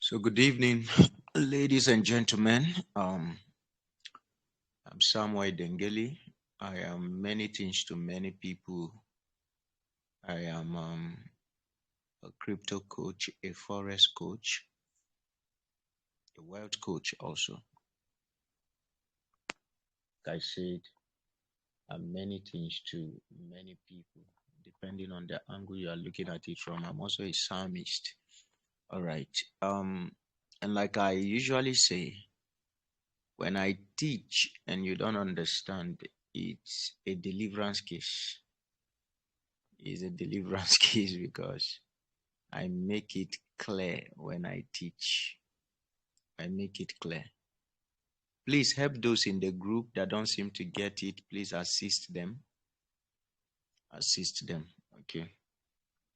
So good evening, ladies and gentlemen. I'm Samuel Idengeli. I am many things to many people. I am a crypto coach, a forex coach, a wealth coach also. Like I said, I'm many things to many people, depending on the angle you are looking at it from. I'm also a psalmist. All right. And like I usually say, when I teach and you don't understand, it's a deliverance case. It's a deliverance case because I make it clear when I teach. I make it clear. Please help those in the group that don't seem to get it. Please assist them. Assist them. Okay.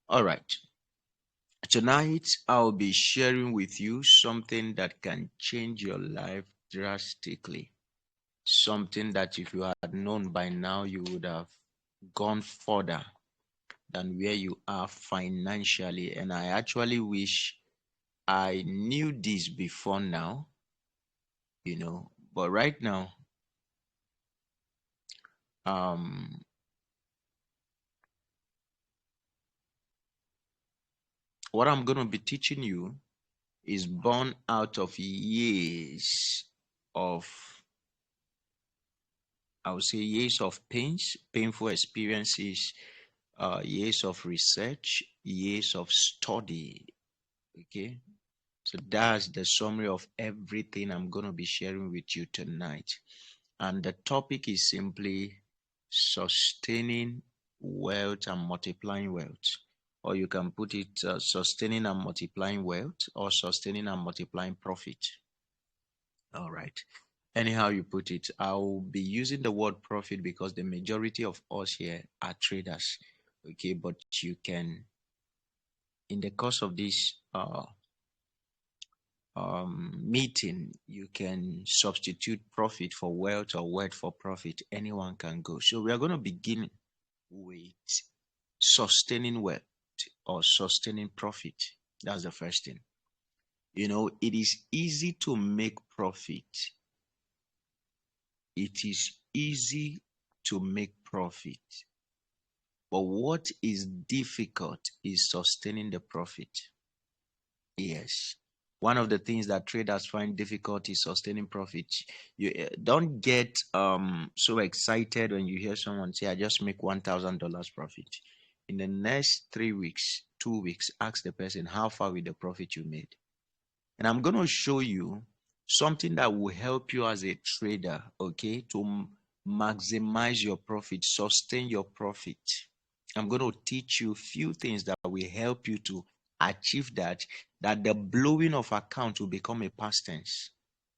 All right. Tonight, I'll be sharing with you something that can change your life drastically. Something that if you had known by now, you would have gone further than where you are financially. And I actually wish I knew this before now, but right now, what I'm going to be teaching you is born out of years of, I would say, years of painful experiences, years of research, years of study. Okay. So that's the summary of everything I'm going to be sharing with you tonight. And the topic is simply sustaining wealth and multiplying wealth. Or you can put it sustaining and multiplying wealth, or sustaining and multiplying profit. All right. Anyhow you put it, I'll be using the word profit because the majority of us here are traders. Okay, but you can, in the course of this meeting, you can substitute profit for wealth or wealth for profit. Anyone can go. So we are going to begin with sustaining wealth or sustaining profit. That's the first thing. It is easy to make profit. It is easy to make profit. But what is difficult is sustaining the profit. Yes. One of the things that traders find difficult is sustaining profit. You don't get so excited when you hear someone say, I just make $1,000 profit. In the next 3 weeks, 2 weeks, ask the person, how far with the profit you made? And I'm going to show you something that will help you as a trader, okay, to maximize your profit, sustain your profit. I'm going to teach you a few things that will help you to achieve that the blowing of account will become a past tense.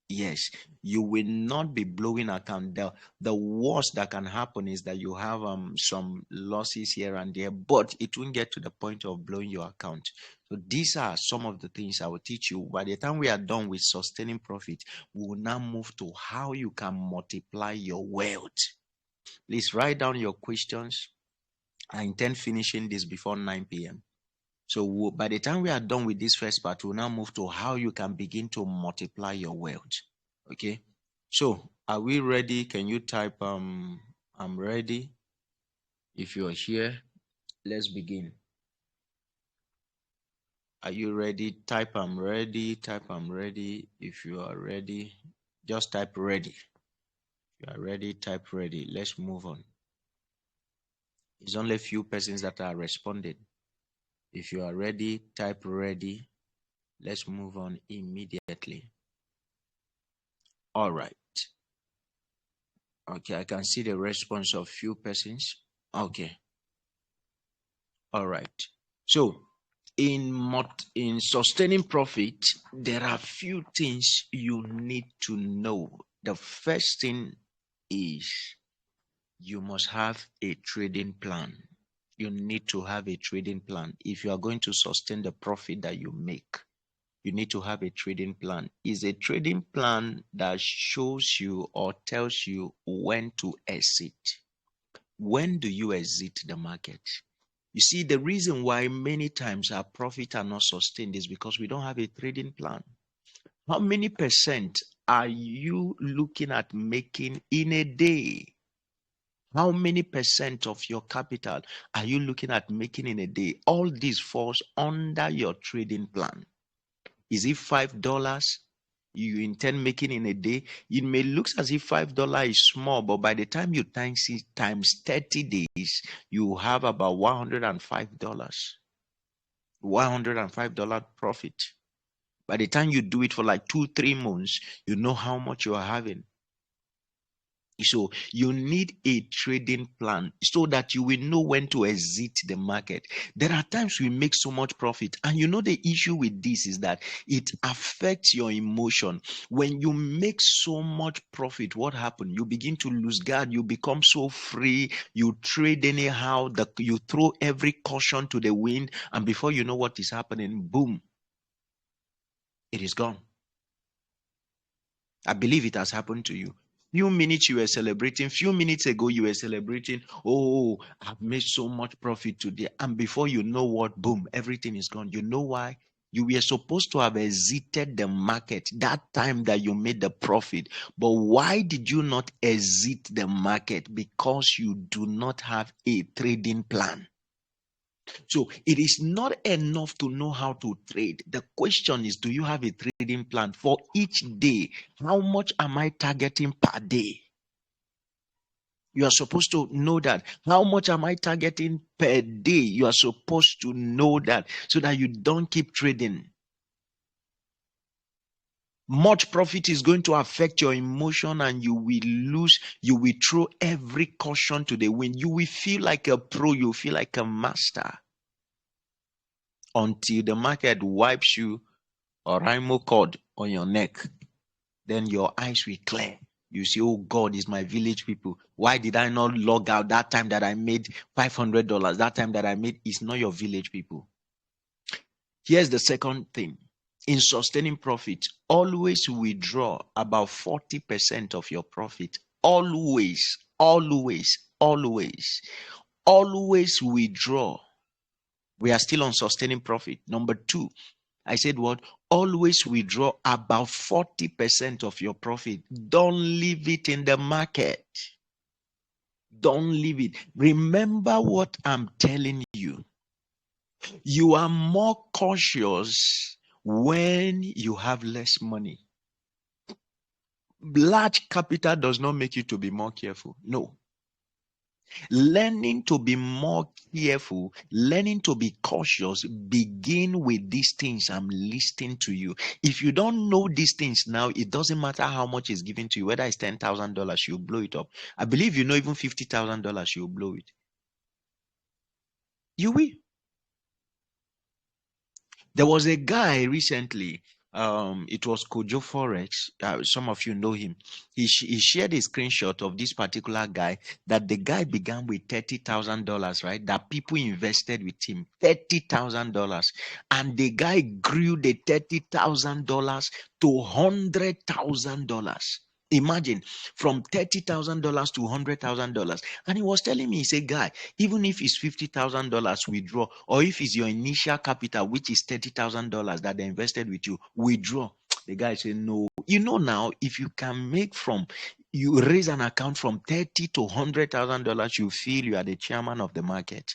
Yes, you will not be blowing account. The worst that can happen is that you have some losses here and there, but it won't get to the point of blowing your account. So these are some of the things I will teach you. By the time we are done with sustaining profit, we will now move to how you can multiply your wealth. Please write down your questions. I intend finishing this before 9 p.m. So by the time we are done with this first part, we'll now move to how you can begin to multiply your wealth. Okay. So are we ready? Can you type I'm ready? If you're here, let's begin. Are you ready? Type I'm ready. Type I'm ready. If you are ready, just type ready. If you are ready, type ready. Let's move on. It's only a few persons that are responding. If you are ready, type ready. Let's move on immediately. All right. Okay, I can see the response of few persons. Okay. All right. So in sustaining profit, there are few things you need to know. The first thing is you must have a trading plan. You need to have a trading plan. If you are going to sustain the profit that you make, you need to have a trading plan. It's a trading plan that shows you or tells you when to exit. When do you exit the market? You see, the reason why many times our profit are not sustained is because we don't have a trading plan. How many percent are you looking at making in a day? How many percent of your capital are you looking at making in a day? All this falls under your trading plan. Is it $5 you intend making in a day? It may look as if $5 is small, but by the time you times it times 30 days, you have about $105. $105 profit. By the time you do it for like 2-3 months, you know how much you are having. So you need a trading plan so that you will know when to exit the market. There are times we make so much profit, and you know the issue with this is that it affects your emotion. When you make so much profit, what happens? You begin to lose guard. You become so free. You trade anyhow. You throw every caution to the wind, and before you know what is happening, boom, it is gone. I believe it has happened to you. Few minutes you were celebrating, few minutes ago you were celebrating, oh, I've made so much profit today. And before you know what, boom, everything is gone. You know why? You were supposed to have exited the market that time that you made the profit. But why did you not exit the market? Because you do not have a trading plan. So it is not enough to know how to trade. The question is, do you have a trading plan for each day? How much am I targeting per day? You are supposed to know that. How much am I targeting per day? You are supposed to know that so that you don't keep trading. Much profit is going to affect your emotion and you will lose. You will throw every caution to the wind. You will feel like a pro. You feel like a master until the market wipes you or rhino cord on your neck. Then your eyes will clear. You say, oh God, is my village people. Why did I not log out that time that I made $500? That time that I made is not your village people. Here's the second thing. In sustaining profit, always withdraw about 40% of your profit. Always, always, always, always withdraw. We are still on sustaining profit. Number two, I said what? Always withdraw about 40% of your profit. Don't leave it in the market. Don't leave it. Remember what I'm telling you. You are more cautious when you have less money. Large capital does not make you to be more careful. No. Learning to be more careful, learning to be cautious, begin with these things I'm listing to you. If you don't know these things now, it doesn't matter how much is given to you, whether it's $10,000, you blow it up. I believe you know even $50,000, you blow it. You will. There was a guy recently. It was Kojo Forex. Some of you know him. He shared a screenshot of this particular guy. That the guy began with $30,000, right? That people invested with him $30,000, and the guy grew the $30,000 to $100,000. Imagine, from $30,000 to $100,000. And he was telling me, he said, guy, even if it's $50,000 withdraw, or if it's your initial capital, which is $30,000 that they invested with you, withdraw. The guy said, no. You know, now, if you can make you raise an account from $30,000 to $100,000, you feel you are the chairman of the market.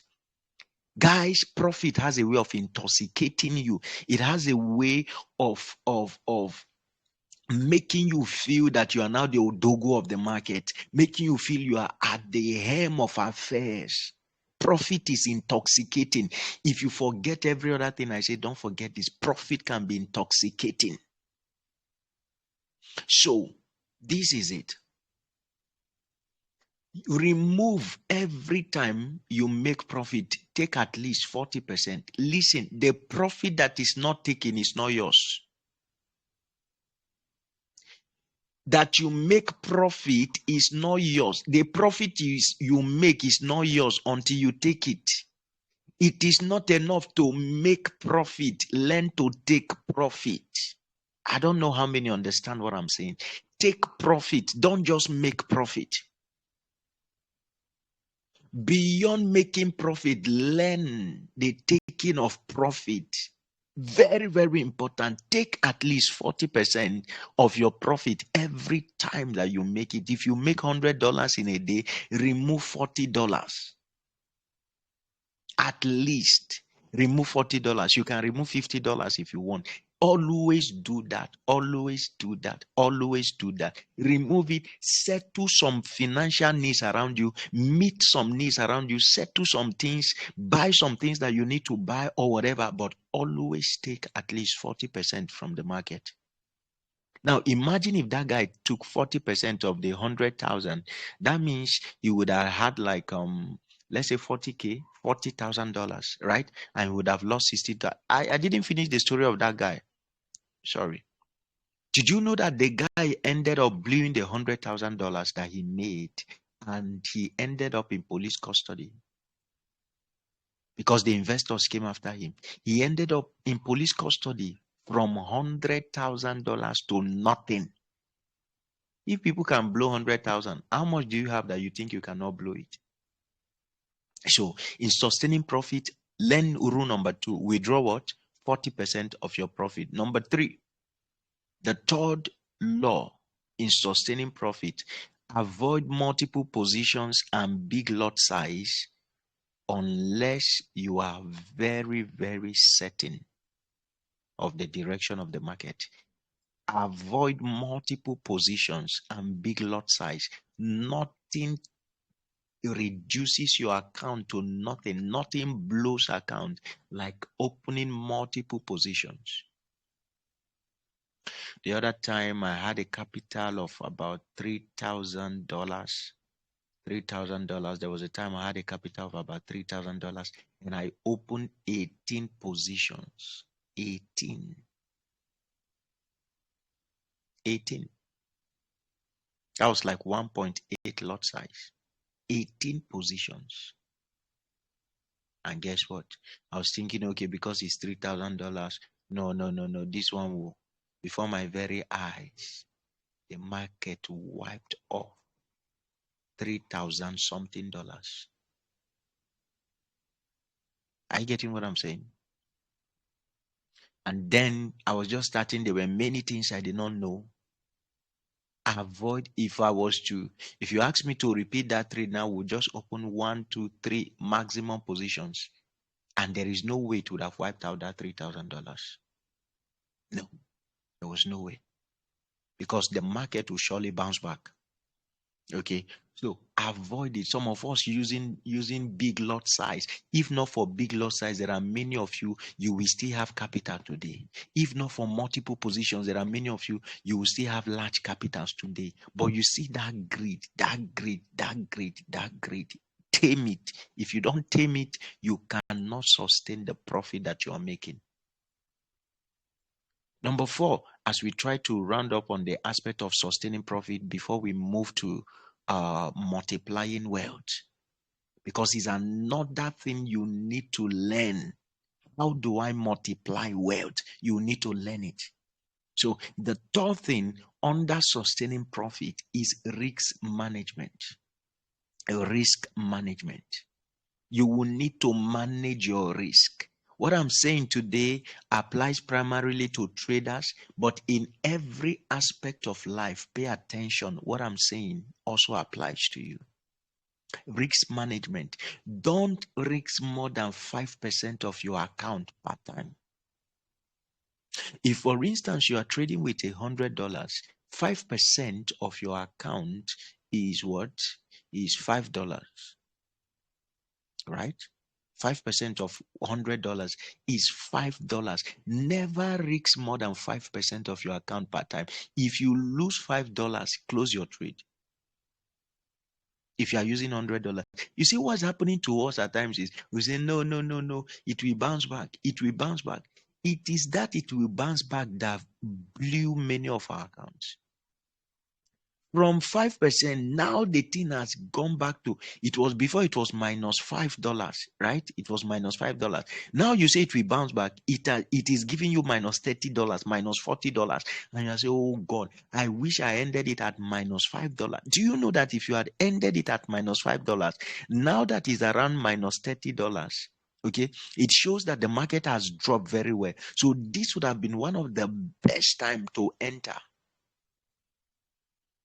Guys, profit has a way of intoxicating you. It has a way of making you feel that you are now the Odogo of the market, making you feel you are at the helm of affairs. Profit is intoxicating. If you forget every other thing I say, don't forget this. Profit can be intoxicating. So, this is it. Remove every time you make profit, take at least 40%. Listen, the profit that is not taken is not yours. That you make profit is not yours. The profit you make is not yours until you take it. It is not enough to make profit. Learn to take profit. I don't know how many understand what I'm saying. Take profit. Don't just make profit. Beyond making profit, learn the taking of profit. Very, very important. Take at least 40% of your profit every time that you make it. If you make $100 in a day, remove $40. At least remove $40. You can remove $50 if you want. Always do that. Always do that. Always do that. Remove it. Settle some financial needs around you. Meet some needs around you. Settle some things. Buy some things that you need to buy or whatever. But always take at least 40% from the market. Now imagine if that guy took 40% of the 100,000. That means he would have had like let's say 40K, $40,000, right? And he would have lost 60. I didn't finish the story of that guy. Sorry. Did you know that the guy ended up blowing the $100,000 that he made, and he ended up in police custody because the investors came after him? He ended up in police custody from $100,000 to nothing. If people can blow 100,000, how much do you have that you think you cannot blow it? So in sustaining profit, learn rule number 2. Withdraw what? 40% of your profit. Number 3, the third law in sustaining profit, avoid multiple positions and big lot size unless you are very, very certain of the direction of the market. Avoid multiple positions and big lot size. Nothing reduces your account to nothing. Nothing blows account like opening multiple positions. The other time I had a capital of about $3,000. $3,000. There was a time I had a capital of about $3,000 and I opened 18 positions. 18. That was like 1.8 lot size. 18 positions. And guess what? I was thinking, okay, because it's $3,000. No. This one will, before my very eyes, the market wiped off 3,000 something dollars. Are you getting what I'm saying? And then I was just starting. There were many things I did not know. Avoid, if you ask me to repeat that trade now, we'll just open 1, 2, 3 maximum positions. And there is no way it would have wiped out that $3,000. No, there was no way. Because the market will surely bounce back. Okay, so avoid it. Some of us using big lot size. If not for big lot size, there are many of you will still have capital today. If not for multiple positions, there are many of you will still have large capitals today. But you see that greed. Tame it. If you don't tame it, you cannot sustain the profit that you are making. Number 4, as we try to round up on the aspect of sustaining profit before we move to multiplying wealth, because it's another thing you need to learn. How do I multiply wealth? You need to learn it. So the third thing under sustaining profit is risk management. Risk management. You will need to manage your risk. What I'm saying today applies primarily to traders, but in every aspect of life, pay attention. What I'm saying also applies to you. Risk management. Don't risk more than 5% of your account per time. If, for instance, you are trading with $100, 5% of your account is what? Is $5, right? 5% of $100 is $5. Never risk more than 5% of your account per time. If you lose $5, close your trade. If you are using $100, you see what's happening to us at times is we say, no, it will bounce back. It will bounce back. It is that it will bounce back that blew many of our accounts. From 5%, now the thing has gone back to, it was before, it was -$5, right? It was -$5. Now you say it will bounce back. It is giving you -$30, -$40. And you say, oh God, I wish I ended it at -$5. Do you know that if you had ended it at -$5, now that is around -$30? Okay, it shows that the market has dropped very well. So this would have been one of the best time to enter,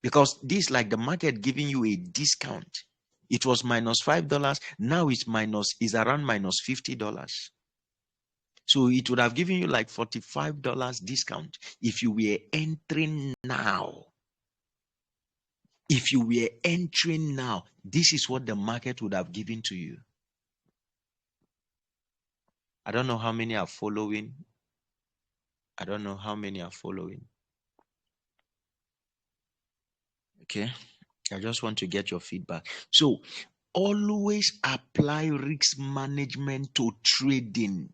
because this like the market giving you a discount. It was -$5, now it's around -$50. So it would have given you like $45 discount if you were entering now. If you were entering now, this is what the market would have given to you. I don't know how many are following. I don't know how many are following. Okay. I just want to get your feedback. So always apply risk management to trading.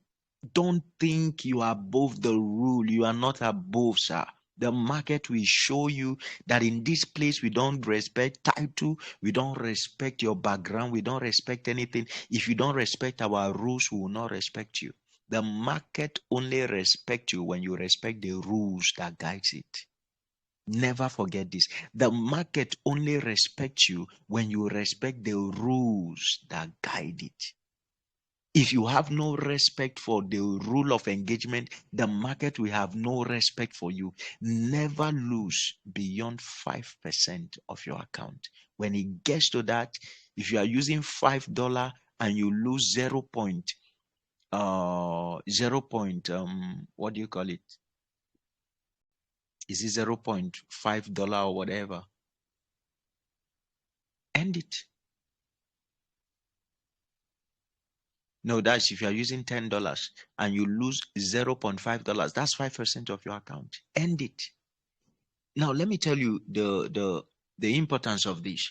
Don't think you are above the rule. You are not above, sir. The market will show you that in this place we don't respect title, we don't respect your background, we don't respect anything. If you don't respect our rules, we will not respect you. The market only respects you when you respect the rules that guides it. Never forget this. The market only respects you when you respect the rules that guide it. If you have no respect for the rule of engagement, the market will have no respect for you. Never lose beyond 5% of your account. When it gets to that, if you are using $5 and you lose 0. What do you call it? Is it $0.5 or whatever? End it. No, that's if you are using $10 and you lose $0.5, that's 5% of your account. End it. Now, let me tell you the importance of this.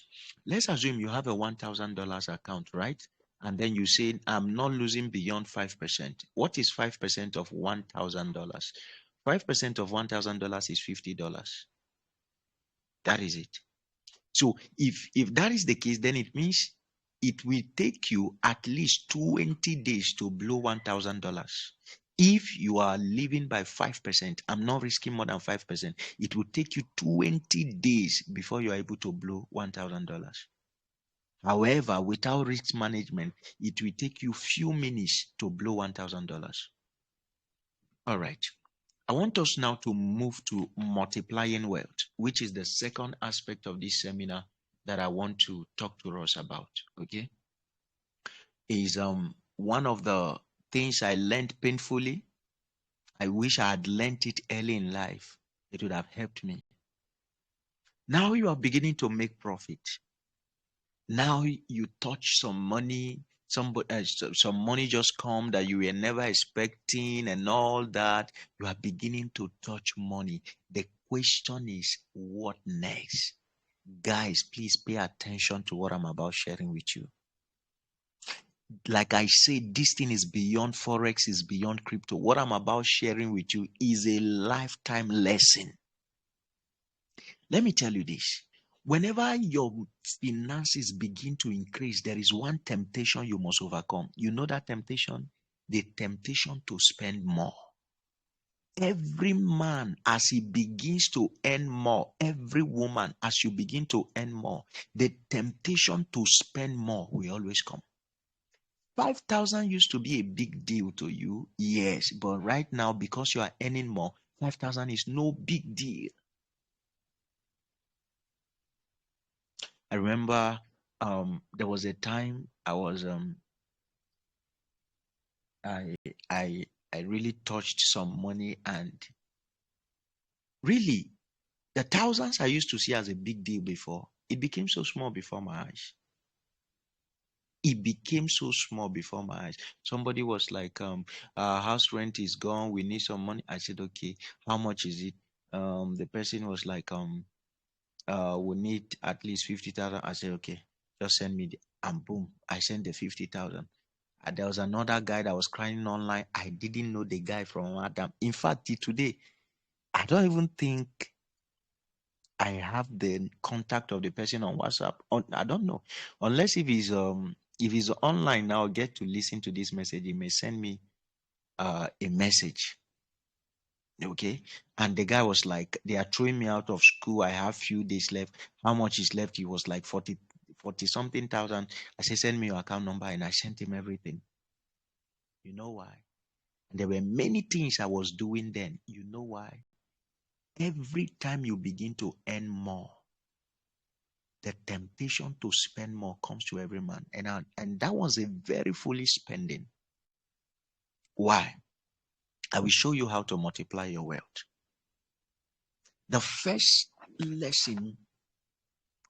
Let's assume you have a $1,000 account, right? And then you say, I'm not losing beyond 5%. What is 5% of $1,000? 5% of $1,000 is $50. That is it. So if that is the case, then it means it will take you at least 20 days to blow $1,000. If you are living by 5%, I'm not risking more than 5%. It will take you 20 days before you are able to blow $1,000. However, without risk management, it will take you few minutes to blow $1,000. All right. I want us now to move to multiplying wealth, which is the second aspect of this seminar that I want to talk to us about. Okay, is one of the things I learned painfully. I wish I had learned it early in life. It would have helped me. Now you are beginning to make profit. Now you touch some money. Some money just come that you were never expecting and all that. You are beginning to touch money. The question is, what next? Guys, please pay attention to what I'm about sharing with you. Like I said, this thing is beyond Forex, is beyond crypto. What I'm about sharing with you is a lifetime lesson. Let me tell you this. Whenever your finances begin to increase, there is one temptation you must overcome. You know that temptation? The temptation to spend more. Every man, as he begins to earn more, every woman, as you begin to earn more, the temptation to spend more will always come. 5,000 used to be a big deal to you, yes, but right now, because you are earning more, 5,000 is no big deal. I remember there was a time I was I I I really touched some money, and really the thousands I used to see as a big deal before, it became so small before my eyes. It became so small before my eyes. Somebody was like, house rent is gone, we need some money. I said, okay, how much is it? The person was like, we need at least 50,000. I said, okay, just send me and boom, I sent the 50,000. And there was another guy that was crying online. I didn't know the guy from Adam. In fact, till today, I don't even think I have the contact of the person on WhatsApp. I don't know. Unless if he's online now, get to listen to this message, he may send me a message. Okay. And the guy was like, they are throwing me out of school. I have few days left. How much is left? He was like 40 something thousand. I said, send me your account number, and I sent him everything. You know why? And there were many things I was doing then. You know why? Every time you begin to earn more, the temptation to spend more comes to every man. And that was a very foolish spending. Why? I will show you how to multiply your wealth. The first lesson,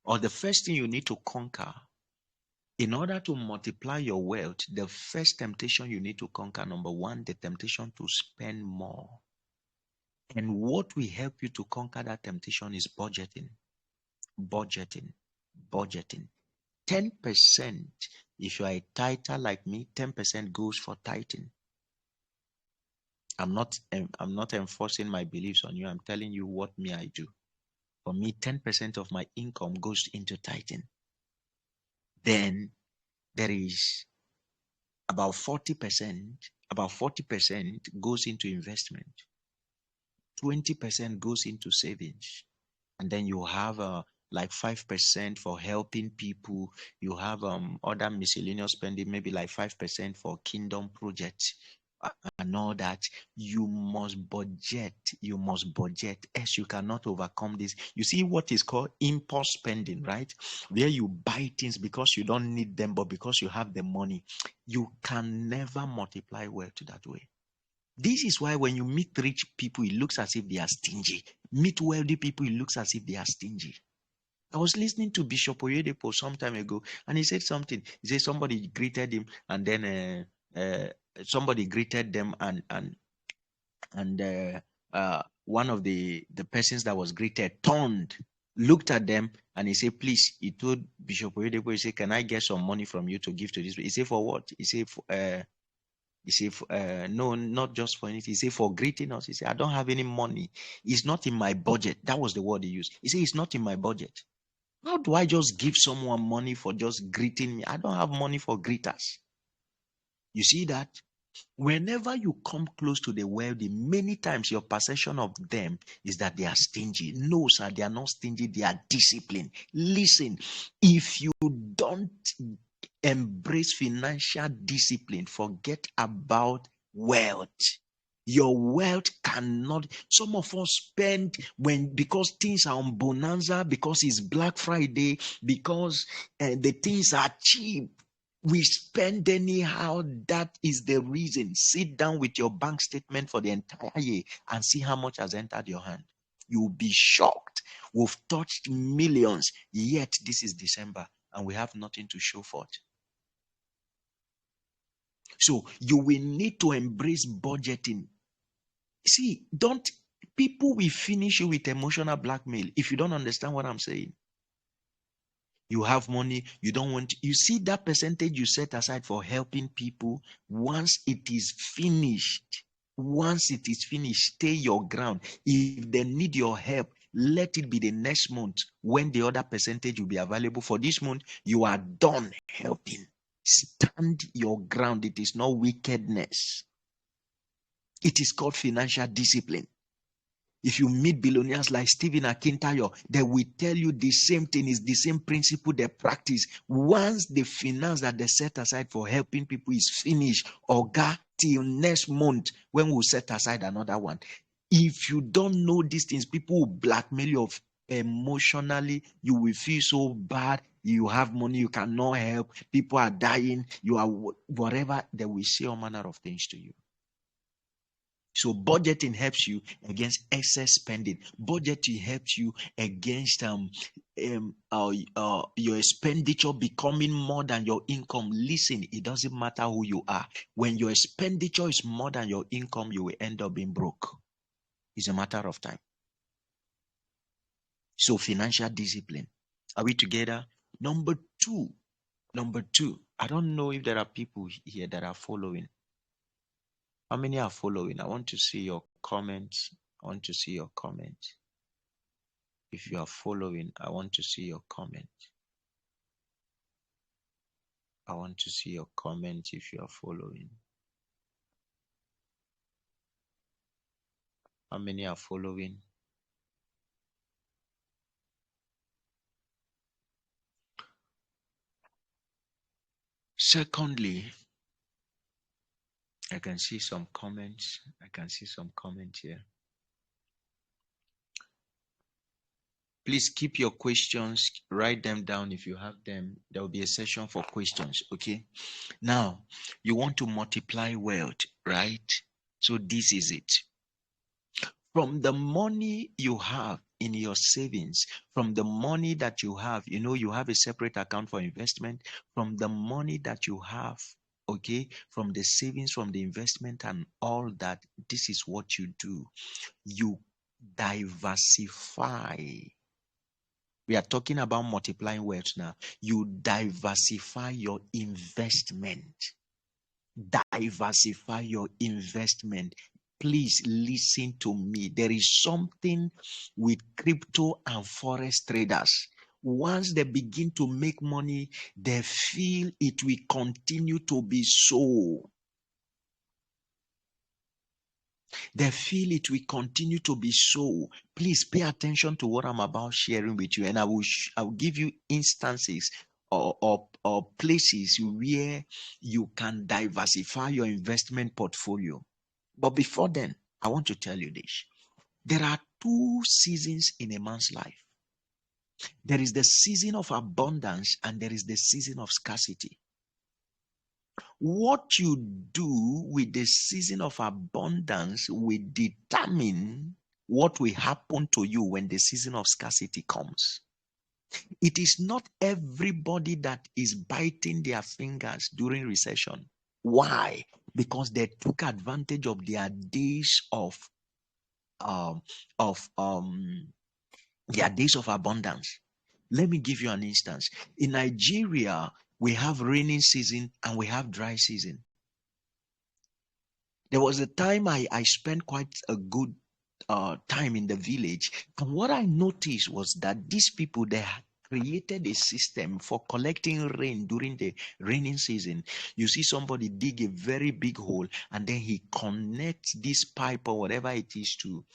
or the first thing you need to conquer in order to multiply your wealth, the first temptation you need to conquer, number one, the temptation to spend more. And what will help you to conquer that temptation is budgeting. Budgeting. Budgeting. 10%, if you are a tither like me, 10% goes for tithing. I'm not enforcing my beliefs on you. I'm telling you what me I do. For me, 10% of my income goes into tithing. Then there is about 40%, goes into investment. 20% goes into savings. And then you have like 5% for helping people. You have other miscellaneous spending, maybe like 5% for kingdom projects and all that. You must budget. You must budget, else you cannot overcome this. You see what is called impulse spending, right? Where you buy things because you don't need them, but because you have the money. You can never multiply wealth that way. This is why when you meet rich people, it looks as if they are stingy. Meet wealthy people, it looks as if they are stingy. I was listening to Bishop Oyedepo some time ago, and he said something. He said somebody greeted him, and then somebody greeted them, and one of the persons that was greeted turned, looked at them, and he said, "Please," he told Bishop Oyedepo, he said, "Can I get some money from you to give to this?" He said, "For what?" He said, no, not just for anything. He said, for greeting us. He said, I don't have any money. It's not in my budget. That was the word he used. He said, it's not in my budget. How do I just give someone money for just greeting me? I don't have money for greeters. You see that? Whenever you come close to the wealthy, many times your perception of them is that they are stingy. No, sir, they are not stingy. They are disciplined. Listen, if you don't embrace financial discipline, forget about wealth. Your wealth cannot. Some of us spend because things are on bonanza, because it's Black Friday, because the things are cheap. We spend anyhow. That is the reason. Sit down with your bank statement for the entire year and see how much has entered your hand. You'll be shocked. We've touched millions, yet this is December and we have nothing to show for it. So you will need to embrace budgeting. See, people will finish you with emotional blackmail if you don't understand what I'm saying. You have money, you don't want, you see that percentage you set aside for helping people. Once it is finished, stay your ground. If they need your help, let it be the next month when the other percentage will be available. For this month, you are done helping. Stand your ground. It is not wickedness. It is called financial discipline. If you meet billionaires like Stephen Akintayo, they will tell you the same thing, is the same principle they practice. Once the finance that they set aside for helping people is finished, till next month when we set aside another one. If you don't know these things, people will blackmail you emotionally. You will feel so bad. You have money, you cannot help. People are dying. You are whatever. They will say all manner of things to you. So budgeting helps you against excess spending. Budgeting helps you against your expenditure becoming more than your income. Listen, it doesn't matter who you are. When your expenditure is more than your income, you will end up being broke. It's a matter of time. So financial discipline. Are we together? Number two. I don't know if there are people here that are following. How many are following? I want to see your comments. If you are following, I want to see your comment. I want to see your comment if you are following. How many are following? Secondly, I can see some comments. I can see some comments here. Please keep your questions, write them down if you have them. There will be a session for questions, okay? Now, you want to multiply wealth, right? So this is it. From the money you have in your savings, from the money that you have, you have a separate account for investment. From the money that you have, okay, from the savings, from the investment and all that, this is what you do. You diversify. We are talking about multiplying wealth now. You diversify your investment. Diversify your investment. Please listen to me. There is something with crypto and forex traders. Once they begin to make money, they feel it will continue to be so. They feel it will continue to be so. Please pay attention to what I'm about sharing with you, and I will give you instances or places where you can diversify your investment portfolio. But before then, I want to tell you this. There are two seasons in a man's life. There is the season of abundance and there is the season of scarcity. What you do with the season of abundance will determine what will happen to you when the season of scarcity comes. It is not everybody that is biting their fingers during recession. Why? Because they took advantage of their days of their days of abundance. Let me give you an instance. In Nigeria, we have rainy season and we have dry season. There was a time I spent quite a good time in the village, and what I noticed was that these people, they had created a system for collecting rain during the raining season. You see somebody dig a very big hole and then he connects this pipe or whatever it is to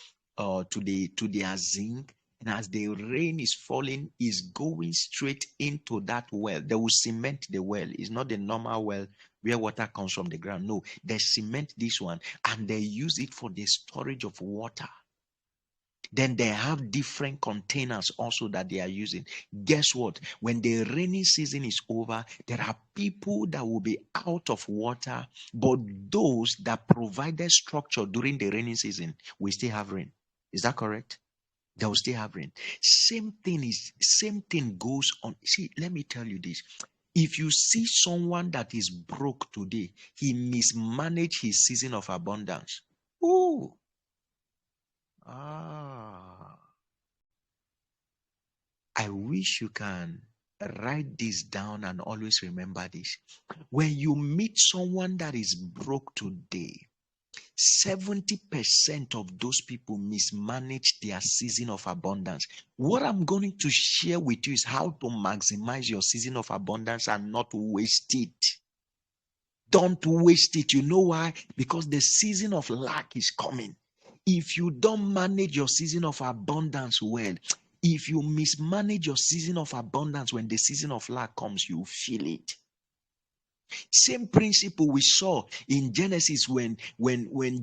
their zinc, and as the rain is falling, is going straight into that well. They will cement the well. It's not the normal well where water comes from the ground. No, they cement this one and they use it for the storage of water. Then they have different containers also that they are using. Guess what? When the rainy season is over, there are people that will be out of water, but those that provided structure during the rainy season will still have rain. Is that correct? They will still have rain. Same thing goes on. See, let me tell you this. If you see someone that is broke today, he mismanaged his season of abundance. Oh, I wish you can write this down and always remember this. When you meet someone that is broke today, 70% of those people mismanage their season of abundance. What I'm going to share with you is how to maximize your season of abundance and not waste it. Don't waste it. You know why? Because the season of lack is coming. If you don't manage your season of abundance well, if you mismanage your season of abundance when the season of lack comes, you feel it. Same principle we saw in Genesis when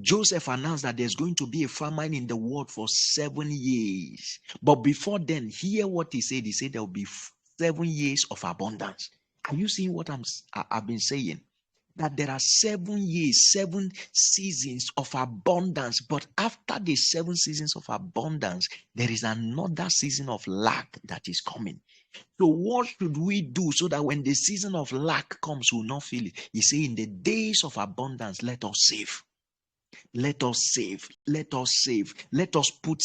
Joseph announced that there's going to be a famine in the world for 7 years. But before then, hear what he said. He said there will be 7 years of abundance. Are you seeing what I've been saying? That there are 7 years, 7 seasons of abundance. But after the 7 seasons of abundance, there is another season of lack that is coming. So what should we do so that when the season of lack comes, we'll not feel it? He said, in the days of abundance, let us save. Let us save. Let us save. Let us put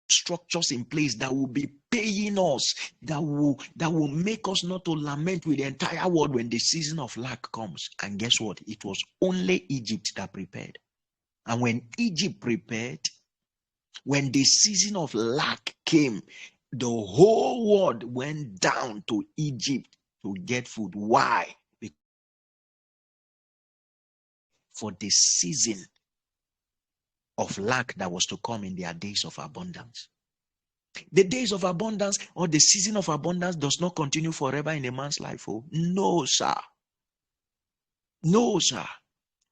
structures in place that will be paying us, that will make us not to lament with the entire world when the season of lack comes. And guess what? It was only Egypt that prepared. And when Egypt prepared, When the season of lack came, the whole world went down to Egypt to get food. Why? For the season of lack that was to come in their days of abundance. The days of abundance or the season of abundance does not continue forever in a man's life. Oh, no, sir. No, sir.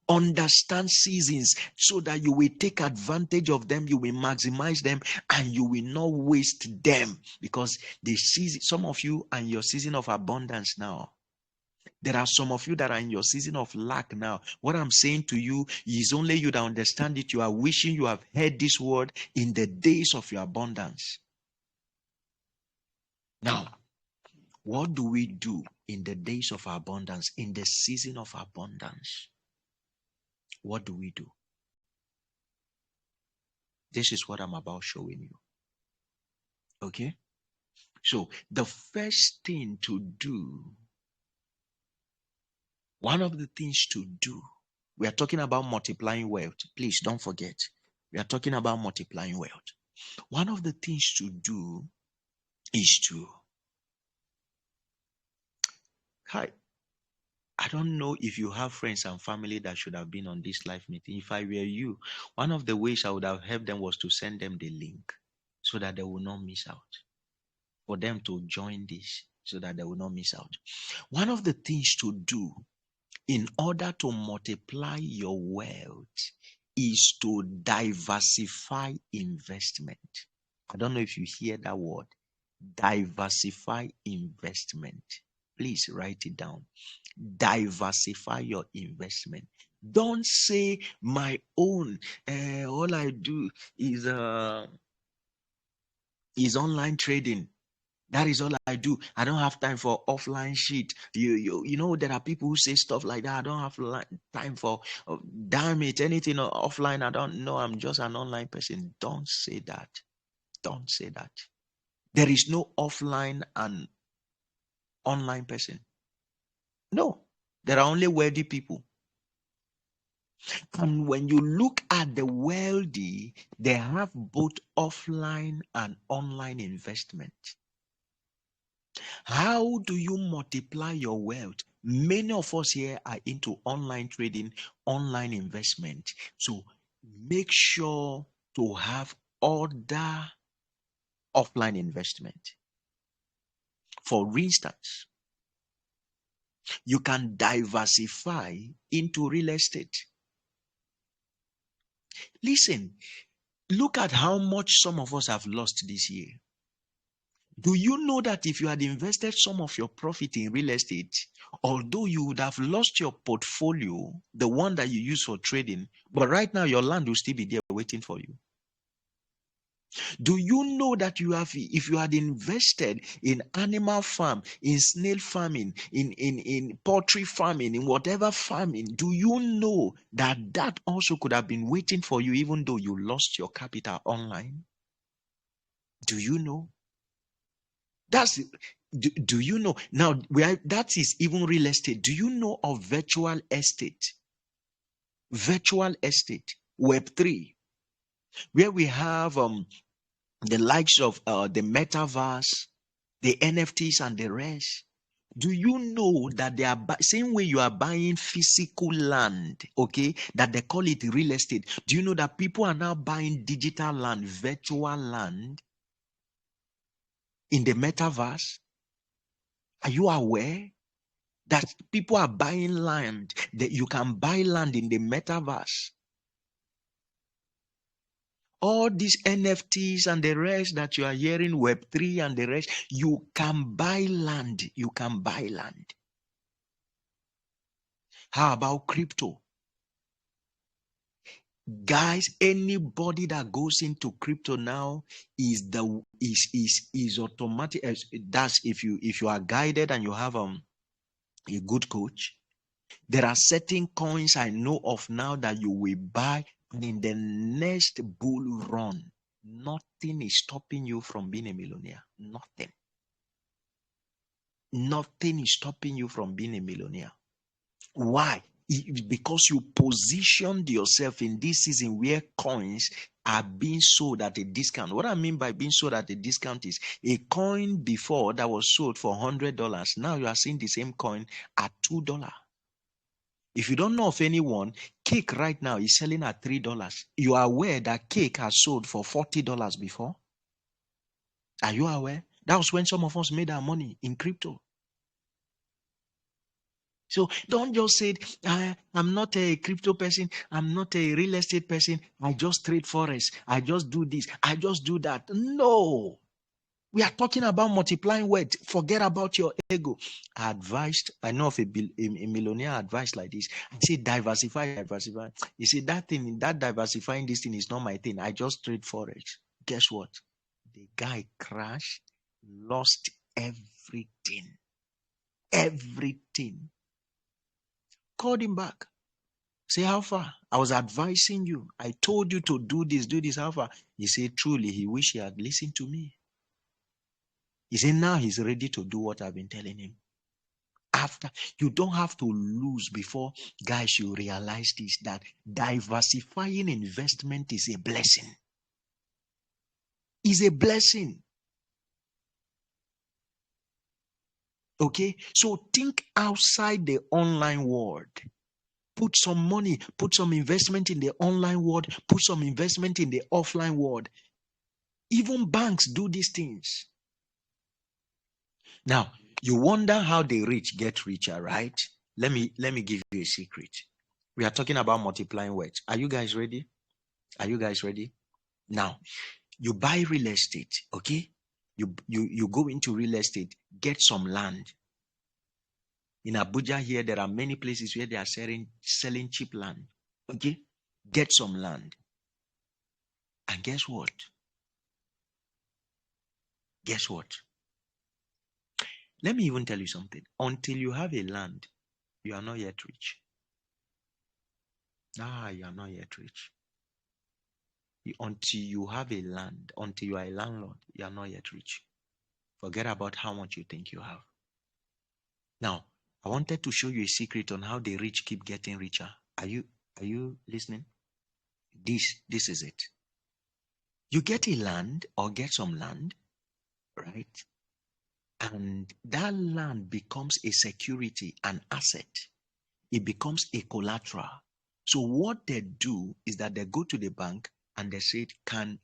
Understand seasons so that you will take advantage of them, you will maximize them, and you will not waste them. Because the season, some of you are in your season of abundance now. There are some of you that are in your season of lack now. What I'm saying to you is only you that understand it. You are wishing you have heard this word in the days of your abundance. Now, what do we do in the days of abundance, in the season of abundance? What do we do? This is what I'm about showing you. Okay? So, the first thing to do, one of the things to do, we are talking about multiplying wealth. Please don't forget. We are talking about multiplying wealth. One of the things to do is to, hi, I don't know if you have friends and family that should have been on this live meeting. If I were you, one of the ways I would have helped them was to send them the link so that they will not miss out. For them to join this so that they will not miss out. One of the things to do in order to multiply your wealth is to diversify investment. I don't know if you hear that word. Diversify investment. Please write it down. Diversify your investment. Don't say my own. All I do is online trading. That is all I do. I don't have time for offline shit. You know there are people who say stuff like that. I don't have time for. Damn it, anything offline. I don't know. I'm just an online person. Don't say that. Don't say that. There is no offline and online person. No, there are only wealthy people. And when you look at the wealthy, they have both offline and online investment. How do you multiply your wealth? Many of us here are into online trading, online investment. So make sure to have other offline investment. For instance, you can diversify into real estate. Listen, look at how much some of us have lost this year. Do you know that if you had invested some of your profit in real estate, although you would have lost your portfolio, the one that you use for trading, but right now your land will still be there waiting for you? Do you know that if you had invested in animal farm, in snail farming, in poultry farming, in whatever farming, do you know that that also could have been waiting for you even though you lost your capital online? Do you know? Do you know now that is even real estate? Do you know of virtual estate? Virtual estate, Web3, where we have the likes of the metaverse, the NFTs and the rest. Do you know that they are same way you are buying physical land, okay, that they call it real estate? Do you know that people are now buying digital land, virtual land in the metaverse? Are you aware that people are buying land, that you can buy land in the metaverse? All these NFTs and the rest that you are hearing, Web3 and the rest, you can buy land. You can buy land. How about crypto? Guys, anybody that goes into crypto now is automatic. That's if you are guided and you have a good coach. There are certain coins I know of now that you will buy, and in the next bull run, nothing is stopping you from being a millionaire. Nothing. Nothing is stopping you from being a millionaire. Why? Because you positioned yourself in this season where coins are being sold at a discount. What I mean by being sold at a discount is a coin before that was sold for $100. Now you are seeing the same coin at $2. If you don't know of anyone, cake right now is selling at $3. You are aware that cake has sold for $40 before? Are you aware? That was when some of us made our money in crypto. So don't just say, I'm not a crypto person. I'm not a real estate person. I just trade forex. I just do this. I just do that. No. We are talking about multiplying wealth. Forget about your ego. I know of a millionaire advice like this. I say diversify, diversify. You see, that diversifying this thing is not my thing. I just trade forex. Guess what? The guy crashed, lost everything. Everything. Called him back. Say, how far? I was advising you. I told you to do this, how far? He said, truly, he wished he had listened to me. He said, now he's ready to do what I've been telling him. After, you don't have to lose before, guys, you realize this, that diversifying investment is a blessing. Is a blessing. Okay? So think outside the online world. Put some money, put some investment in the online world, put some investment in the offline world. Even banks do these things. Now, you wonder how the rich get richer, right? Let me give you a secret. We are talking about multiplying wealth. Are you guys ready? Are you guys ready? Now, you buy real estate, okay? You go into real estate, get some land. In Abuja here, there are many places where they are selling cheap land. Okay? Get some land. And guess what? Guess what? Let me even tell you something. Until you have a land, you are not yet rich. You are not yet rich. Until you have a land, until you are a landlord, you are not yet rich. Forget about how much you think you have. Now, I wanted to show you a secret on how the rich keep getting richer. Are you listening? This is it. You get a land or get some land, right? And that land becomes a security, an asset. It becomes a collateral. So what they do is that they go to the bank and they say,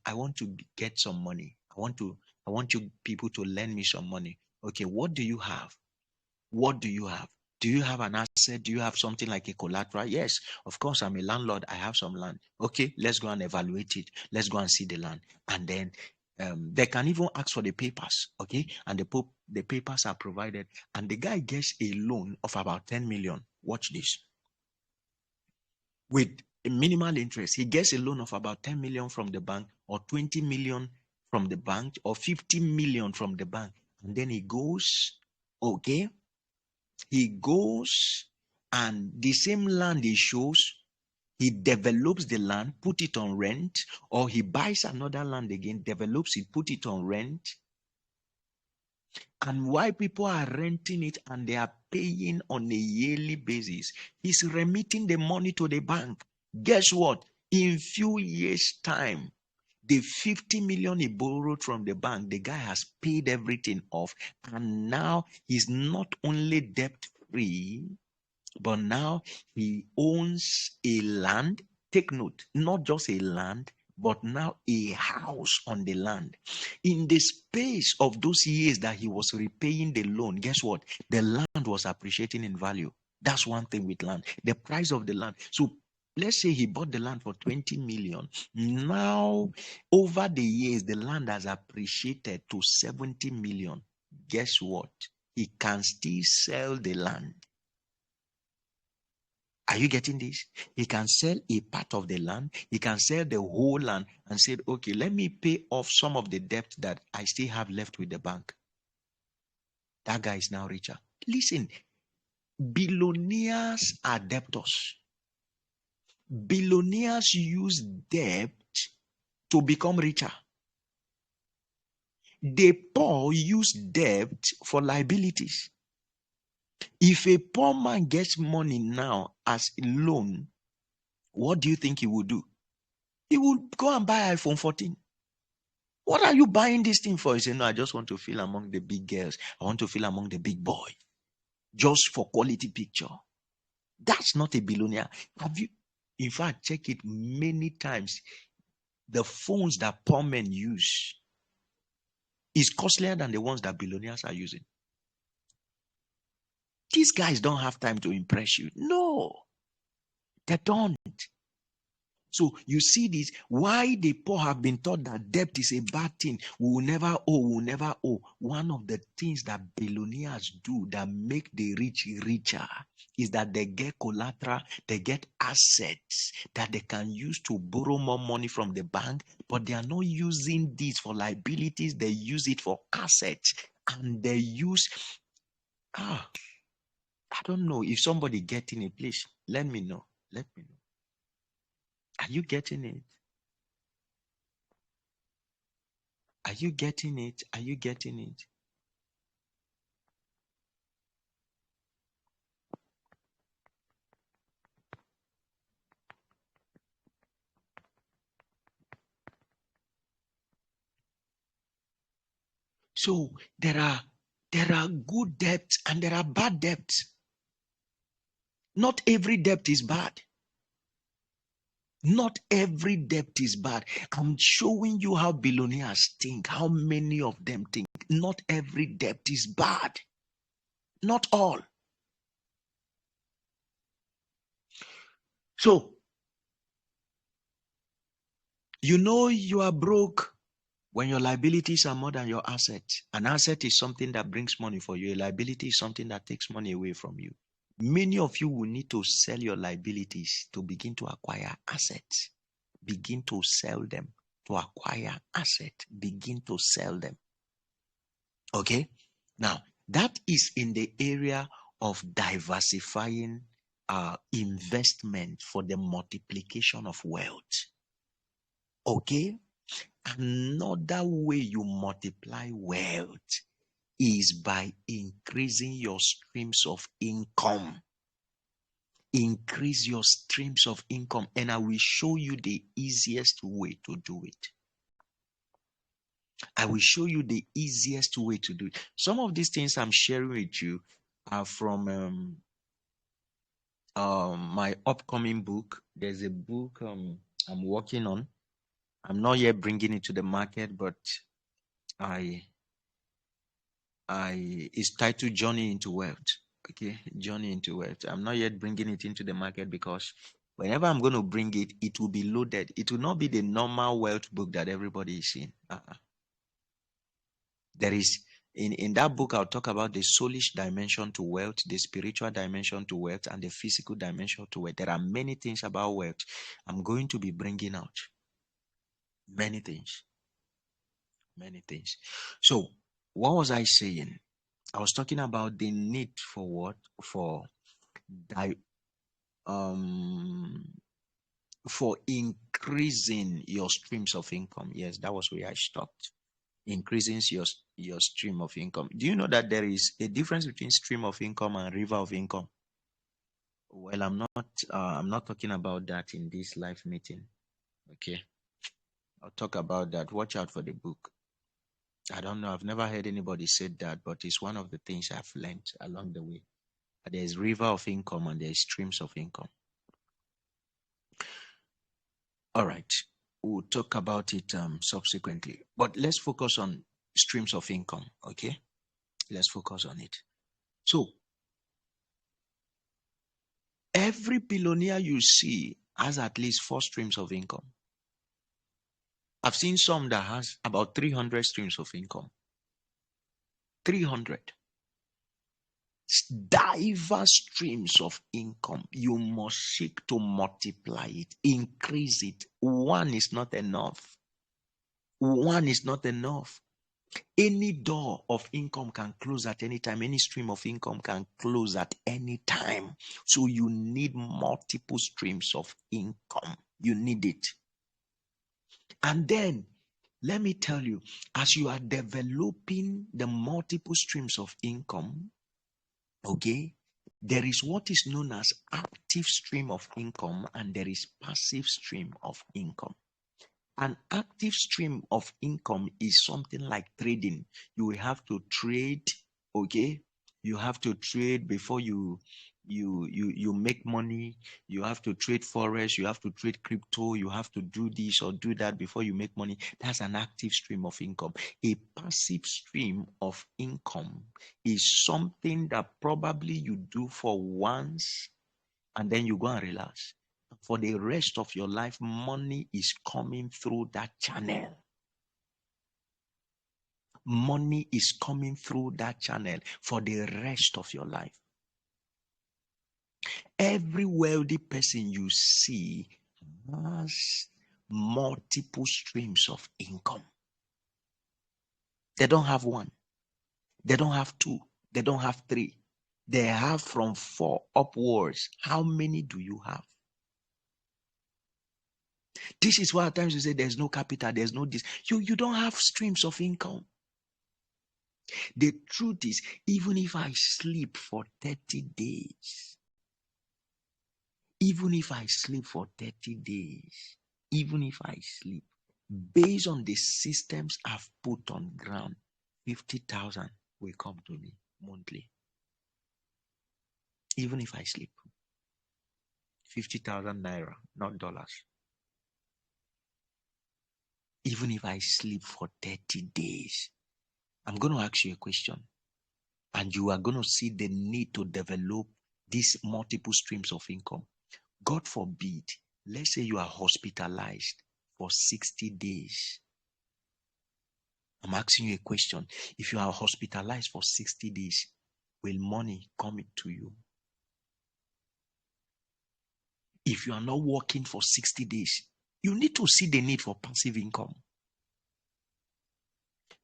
I want to get some money. I want you people to lend me some money. Okay, what do you have? What do you have? Do you have an asset? Do you have something like a collateral? Yes, of course, I'm a landlord. I have some land. Okay, let's go and evaluate it. Let's go and see the land. And then they can even ask for the papers. Okay, and the papers are provided. And the guy gets a loan of about 10 million. Watch this. With a minimal interest, he gets a loan of about 10 million from the bank, or 20 million from the bank, or 50 million from the bank. And then he goes, okay, he goes and the same land he shows, he develops the land, put it on rent, or he buys another land again, develops it, put it on rent. And why people are renting it and they are paying on a yearly basis, he's remitting the money to the bank. Guess what? In few years' time, the 50 million he borrowed from the bank, the guy has paid everything off. And now he's not only debt free, but now he owns a land. Take note, not just a land, but now a house on the land. In the space of those years that he was repaying the loan, guess what? The land was appreciating in value. That's one thing with land. The price of the land. So let's say he bought the land for 20 million. Now, over the years, the land has appreciated to 70 million. Guess what? He can still sell the land. Are you getting this? He can sell a part of the land. He can sell the whole land and say, okay, let me pay off some of the debt that I still have left with the bank. That guy is now richer. Listen, billionaires are debtors. Billionaires use debt to become richer. The poor use debt for liabilities. If a poor man gets money now as a loan, what do you think he will do? He will go and buy iPhone 14. What are you buying this thing for? He said, no, I just want to feel among the big girls. I want to feel among the big boys. Just for quality picture. That's not a billionaire. Have you, in fact, check it many times. The phones that poor men use is costlier than the ones that billionaires are using. These guys don't have time to impress you. No, they don't. So you see this, why the poor have been taught that debt is a bad thing. We will never owe, we will never owe. One of the things that billionaires do that make the rich richer is that they get collateral, they get assets that they can use to borrow more money from the bank, but they are not using this for liabilities, they use it for assets. And they use, I don't know if somebody getting it, please let me know. Let me know. Are you getting it? Are you getting it? Are you getting it? So there are good debts and there are bad debts. Not every debt is bad. Not every debt is bad. I'm showing you how billionaires think, how many of them think. Not every debt is bad. Not all. So, you know you are broke when your liabilities are more than your assets. An asset is something that brings money for you. A liability is something that takes money away from you. Many of you will need to sell your liabilities to begin to acquire assets. Begin to sell them to acquire assets. Begin to sell them. Okay? Now, that is in the area of diversifying investment for the multiplication of wealth. Okay? Another way you multiply wealth is by increasing your streams of income. Increase your streams of income, and I will show you the easiest way to do it. I will show you the easiest way to do it. Some of these things I'm sharing with you are from my upcoming book. There's a book I'm working on. I'm not yet bringing it to the market, but it's titled Journey into Wealth. Okay, Journey into Wealth. I'm not yet bringing it into the market because whenever I'm going to bring it, it will be loaded. It will not be the normal wealth book that everybody is seeing. There is in that book, I'll talk about the soulish dimension to wealth, the spiritual dimension to wealth, and the physical dimension to wealth. There are many things about wealth I'm going to be bringing out. Many things. Many things. So, what was I saying? I was talking about the need for what? For increasing your streams of income. Yes, that was where I stopped. Increasing your stream of income. Do you know that there is a difference between stream of income and river of income? Well, I'm not talking about that in this live meeting. Okay, I'll talk about that. Watch out for the book. I don't know. I've never heard anybody say that, but it's one of the things I've learned along the way. There's river of income and there's streams of income. All right. We'll talk about it subsequently. But let's focus on streams of income. Okay. Let's focus on it. So, every billionaire you see has at least 4 streams of income. I've seen some that has about 300 streams of income. 300. Diverse streams of income. You must seek to multiply it, increase it. One is not enough. One is not enough. Any door of income can close at any time. Any stream of income can close at any time. So you need multiple streams of income. You need it. And then, let me tell you, as you are developing the multiple streams of income, Okay? There is what is known as active stream of income, and there is passive stream of income. An active stream of income is something like trading. You will have to trade, okay? You have to trade before you make money. You have to trade forex, you have to trade crypto, you have to do this or do that before you make money. That's an active stream of income. A passive stream of income is something that probably you do for once and then you go and relax. For the rest of your life, money is coming through that channel. Money is coming through that channel for the rest of your life. Every wealthy person you see has multiple streams of income. They don't have one, they don't have two, they don't have three. They have from 4 upwards. How many do you have? This is why at times you say there's no capital, there's no this. You don't have streams of income. The truth is, even if I sleep for 30 days, even if I sleep for 30 days, even if I sleep, based on the systems I've put on ground, 50,000 will come to me monthly. Even if I sleep, 50,000 naira, not dollars. Even if I sleep for 30 days, I'm going to ask you a question, and you are going to see the need to develop these multiple streams of income. God forbid, let's say you are hospitalized for 60 days. I'm asking you a question. If you are hospitalized for 60 days, will money come to you? If you are not working for 60 days, you need to see the need for passive income.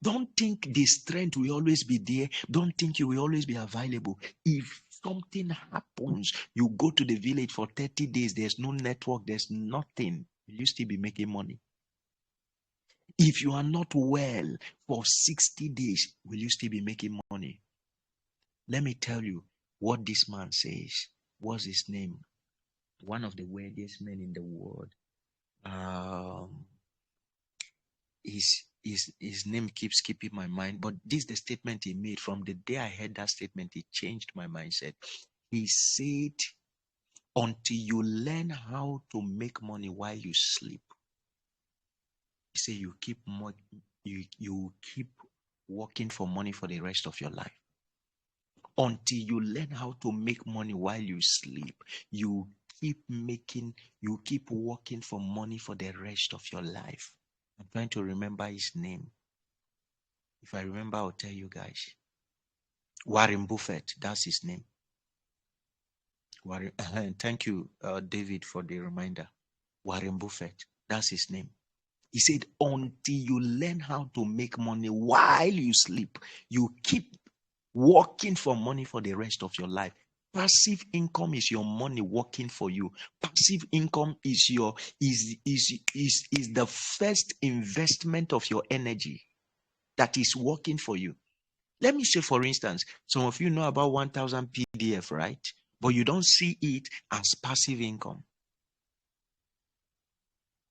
Don't think the strength will always be there. Don't think you will always be available. If something happens, you go to the village for 30 days, there's no network, there's nothing, will you still be making money? If you are not well for 60 days, will you still be making money? Let me tell you what this man says. What's his name? One of the wealthiest men in the world. His name keeps keeping my mind, but this is the statement he made. From the day I heard that statement, it changed my mindset. He said, until you learn how to make money while you sleep, he said you keep working for money for the rest of your life. Until you learn how to make money while you sleep, you keep working for money for the rest of your life. I'm trying to remember his name. If I remember, I'll tell you guys. Warren Buffett, that's his name. Warren, thank you, David, for the reminder. Warren Buffett, that's his name. He said, until you learn how to make money while you sleep, you keep working for money for the rest of your life. Passive income is your money working for you. Passive income is the first investment of your energy that is working for you. Let me say, for instance, some of you know about 1,000 PDF, right? But you don't see it as passive income.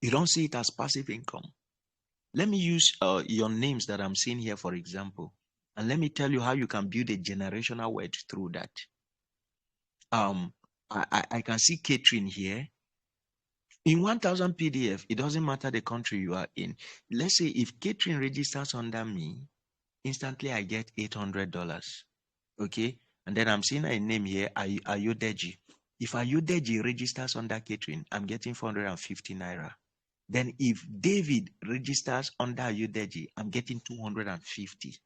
You don't see it as passive income. Let me use your names that I'm seeing here, for example, and let me tell you how you can build a generational wealth through that. I can see Catherine here. In 1,000 PDF, it doesn't matter the country you are in. Let's say if Catherine registers under me, instantly I get $800. Okay? And then I'm seeing a name here, Ayodeji. If Ayodeji registers under Catherine, I'm getting 450 naira. Then if David registers under Ayodeji, I'm getting 250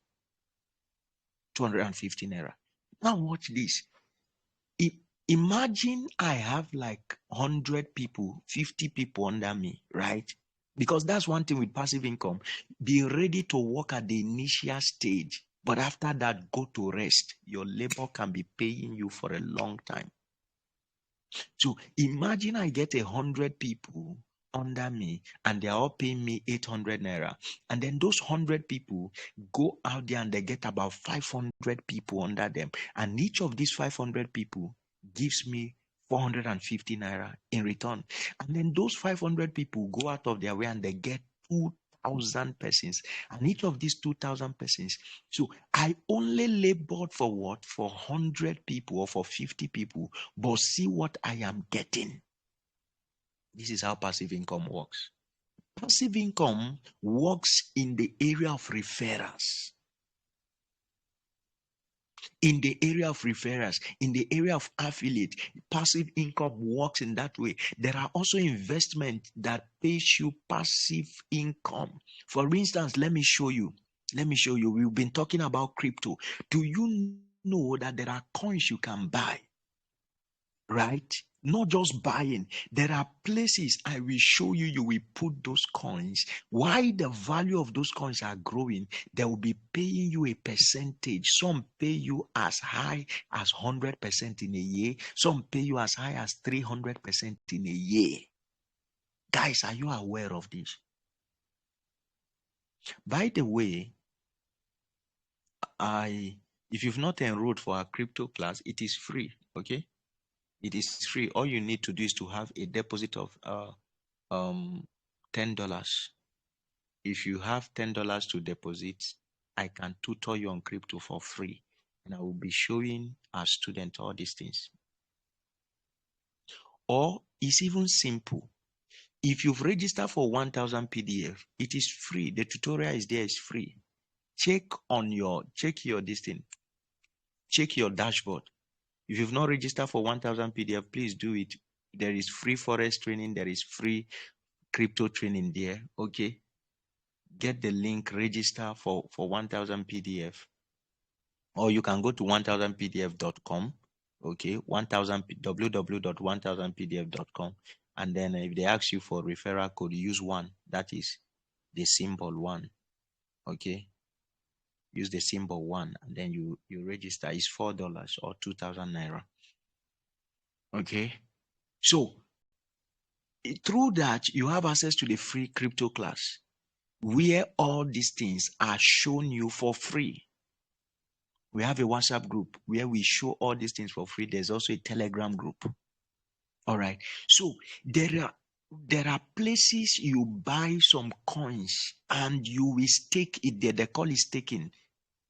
naira. Now watch this. Imagine I have like 100 people, 50 people under me, right? Because that's one thing with passive income. Be ready to work at the initial stage, but after that, go to rest. Your labor can be paying you for a long time. So imagine I get 100 people under me, and they are all paying me 800 naira. And then those 100 people go out there and they get about 500 people under them. And each of these 500 people gives me 450 naira in return. And then those 500 people go out of their way and they get 2,000 persons. And each of these 2,000 persons. So I only labored for what? For 100 people or for 50 people. But see what I am getting. This is how passive income works. Passive income works in the area of referrals. In the area of referrals, in the area of affiliate, passive income works in that way. There are also investments that pays you passive income. For instance, let me show you. We've been talking about crypto. Do you know that there are coins you can buy? Right? Not just buying. There are places I will show you, you will put those coins. Why the value of those coins are growing, they will be paying you a percentage. Some pay you as high as 100% in a year. Some pay you as high as 300% in a year. Guys, are you aware of this? By the way, if you've not enrolled for our crypto class, it is free. Okay? It is free. All you need to do is to have a deposit of $10. If you have $10 to deposit, I can tutor you on crypto for free, and I will be showing our students all these things. Or it's even simple. If you've registered for 1,000 PDF, it is free. The tutorial is there, it's free. Check your dashboard. If you've not registered for 1,000 PDF, please do it. There is free forex training, there is free crypto training there. Okay, get the link, register for 1,000 PDF, or you can go to 1000pdf.com. Okay, 1000 www.1000pdf.com, and then if they ask you for referral code, use one. That is the symbol one. Okay, use the symbol one, and then you register. It's $4 or 2,000 naira. Okay, so through that you have access to the free crypto class, where all these things are shown you for free. We have a WhatsApp group where we show all these things for free. There's also a Telegram group. All right. So there are places you buy some coins and you will stake it there. They call it staking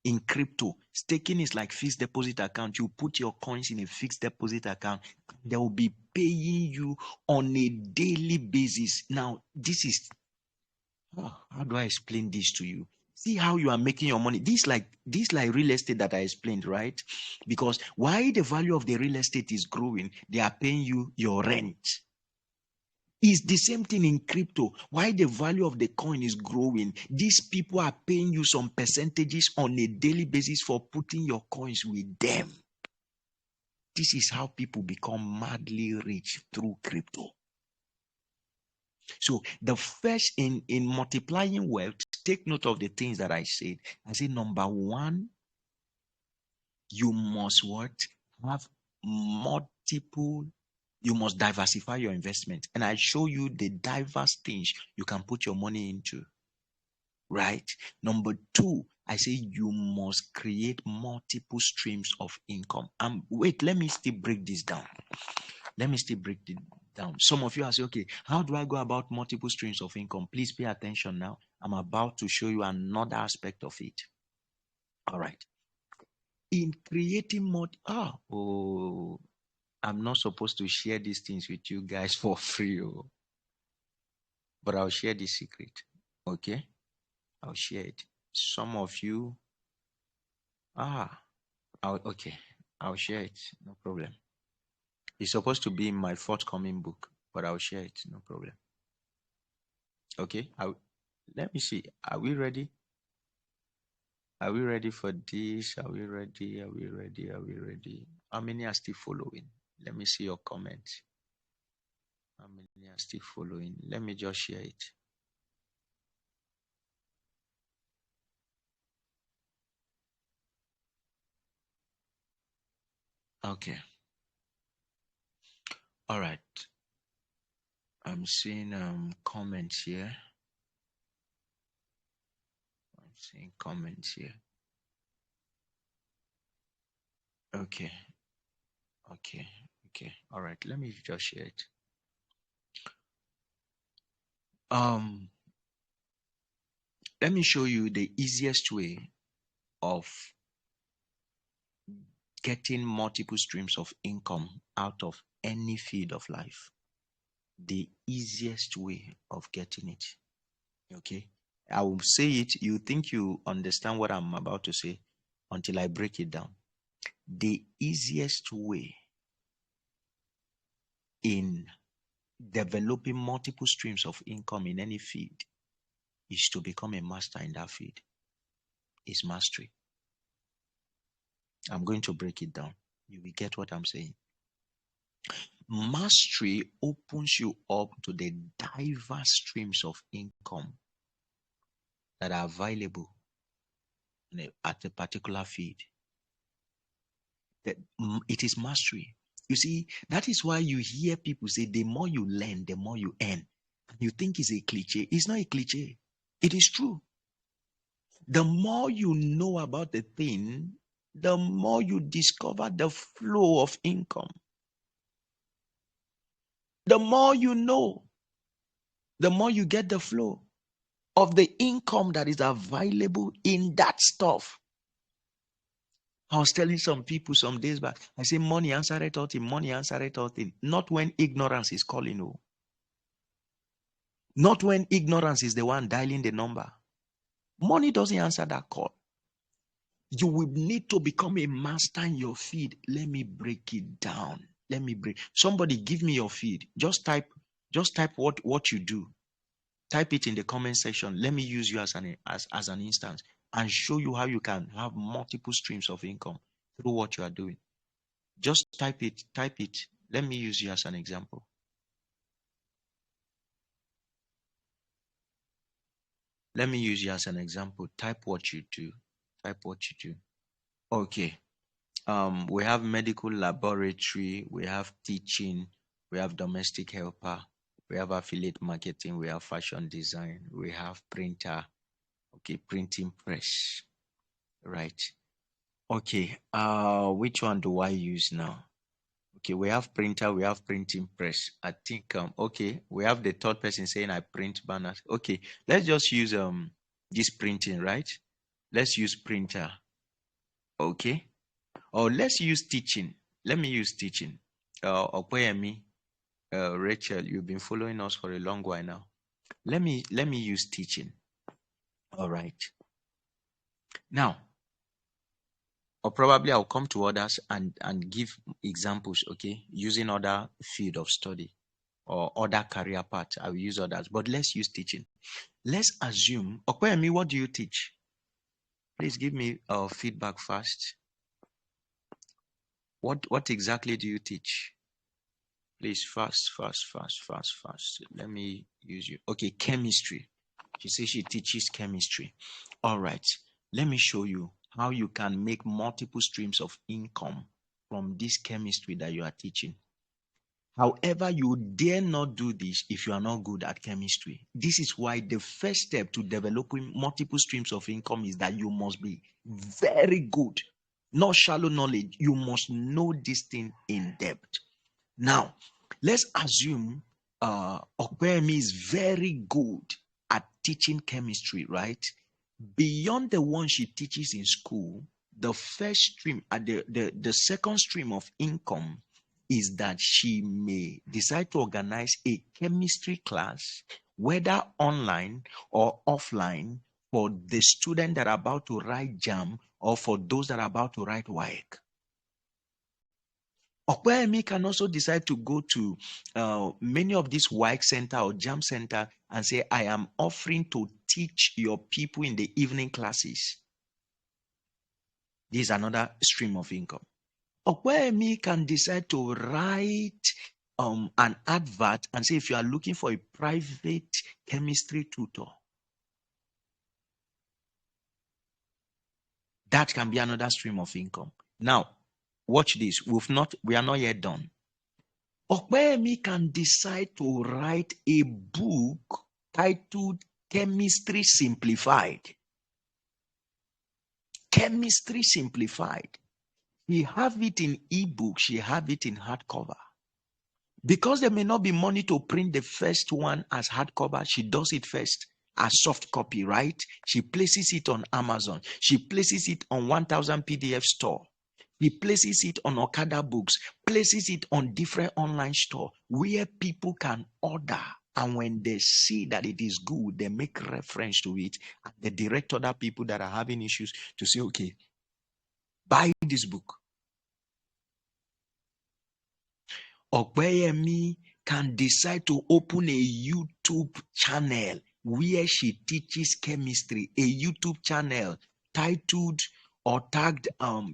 in crypto. Staking is like fixed deposit account. You put your coins in a fixed deposit account. They will be paying you on a daily basis. Now, this is how do I explain this to you? See how you are making your money. This like real estate that I explained, right? Because why the value of the real estate is growing, they are paying you your rent. It's the same thing in crypto. Why the value of the coin is growing, these people are paying you some percentages on a daily basis for putting your coins with them. This is how people become madly rich through crypto. So the first in multiplying wealth, take note of the things that I said. I said number one, you must what? Have multiple, you must diversify your investment. And I show you the diverse things you can put your money into. Right? Number two, I say you must create multiple streams of income. Wait, let me still break this down. Some of you are saying, okay, how do I go about multiple streams of income? Please pay attention now. I'm about to show you another aspect of it. All right. In creating I'm not supposed to share these things with you guys for free, but I'll share the secret. Okay? I'll share it. Some of you, okay, I'll share it. No problem. It's supposed to be in my forthcoming book, but I'll share it. No problem. Okay? Let me see. Are we ready? Are we ready for this? Are we ready? Are we ready? Are we ready? How many are still following? Let me see your comments. How many are still following? Let me just share it. Okay. All right. I'm seeing comments here. I'm seeing comments here. Okay. Okay. Okay. All right. Let me just share it. Let me show you the easiest way of getting multiple streams of income out of any field of life. The easiest way of getting it. Okay. I will say it. You think you understand what I'm about to say until I break it down. The easiest way in developing multiple streams of income in any field is to become a master in that field. Is mastery. I'm going to break it down. You will get what I'm saying. Mastery opens you up to the diverse streams of income that are available at a particular field. It is mastery. You see, that is why you hear people say the more you learn, the more you earn. You think it's a cliche. It's not a cliche. It is true. The more you know about the thing, the more you discover the flow of income. The more you know, the more you get the flow of the income that is available in that stuff. I was telling some people some days back, I say money answereth all things, money answereth all things. Not when ignorance is calling. Oh. Not when ignorance is the one dialing the number. Money doesn't answer that call. You will need to become a master in your field. Let me break it down. Let me break. Somebody give me your feed. Just type what you do. Type it in the comment section. Let me use you as an instance and show you how you can have multiple streams of income through what you are doing. Just type it. Type it. Let me use you as an example. Let me use you as an example. Type what you do. Type what you do. Okay. We have medical laboratory, we have teaching, we have domestic helper, we have affiliate marketing, we have fashion design, we have printer, okay, printing press, right? Okay, which one do I use now? Okay, we have printer, we have printing press. I think okay, we have the third person saying I print banners. Okay, let's just use this printing, right? Let's use printer. Okay. Or let's use teaching. Let me use teaching. Okoyemi, Rachel, you've been following us for a long while now. Let me use teaching. All right. Now, or probably I'll come to others and give examples, okay, using other field of study or other career path. I will use others, but let's use teaching. Let's assume, Okoyemi, what do you teach? Please give me feedback first. What exactly do you teach? Please, fast. Let me use you. Okay, chemistry. She says she teaches chemistry. All right. Let me show you how you can make multiple streams of income from this chemistry that you are teaching. However, you dare not do this if you are not good at chemistry. This is why the first step to developing multiple streams of income is that you must be very good. Not shallow knowledge. You must know this thing in depth. Now, let's assume Okwemi is very good at teaching chemistry, right? Beyond the one she teaches in school, the first stream, the second stream of income is that she may decide to organize a chemistry class, whether online or offline, for the students that are about to write JAM or for those that are about to write WAEC. Okwemi can also decide to go to many of these WAEC center or JAM center and say, I am offering to teach your people in the evening classes. This is another stream of income. Okwemi can decide to write an advert and say, if you are looking for a private chemistry tutor, that can be another stream of income. Now, watch this. We are not yet done. Okpeyemi can decide to write a book titled Chemistry Simplified. Chemistry Simplified. He have it in ebook, she have it in hardcover. Because there may not be money to print the first one as hardcover, she does it first as soft copy, right? She places it on Amazon. She places it on 1000 PDF store. He places it on Okada Books, places it on different online store where people can order. And when they see that it is good, they make reference to it. And they direct other people that are having issues to say, okay, buy this book. Okpeyemi can decide to open a YouTube channel where she teaches chemistry, a YouTube channel titled or tagged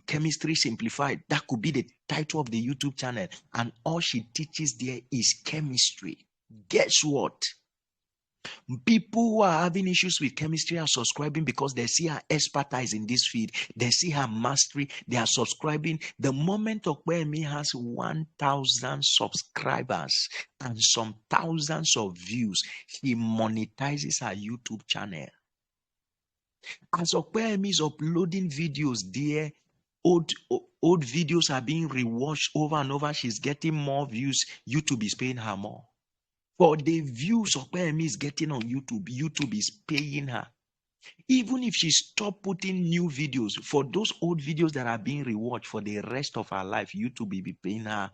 Chemistry Simplified. That could be the title of the YouTube channel. And all she teaches there is chemistry. Guess what? People who are having issues with chemistry are subscribing because they see her expertise in this field. They see her mastery. They are subscribing. The moment Okpeyemi has 1,000 subscribers and some thousands of views, he monetizes her YouTube channel. As Okpeyemi is uploading videos there, old videos are being rewatched over and over. She's getting more views. YouTube is paying her more. For the views Okpeyemi is getting on YouTube, YouTube is paying her. Even if she stop putting new videos, for those old videos that are being rewatched for the rest of her life, YouTube will be paying her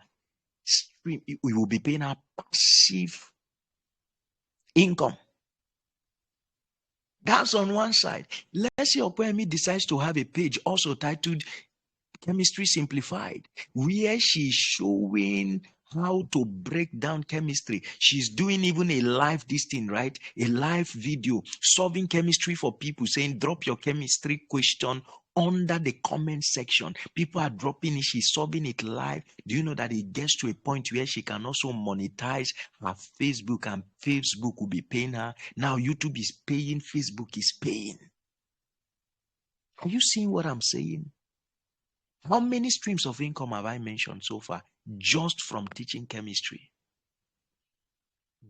stream. We will be paying her passive income. That's on one side. Let's say Okpeyemi decides to have a page also titled Chemistry Simplified, where she's showing how to break down chemistry. She's doing even a live this thing, right? A live video solving chemistry for people, saying drop your chemistry question under the comment section. People are dropping it. She's solving it live. Do you know that it gets to a point where she can also monetize her Facebook, and Facebook will be paying her? Now YouTube is paying, Facebook is paying. Are you seeing what I'm saying? How many streams of income have I mentioned so far? Just from teaching chemistry.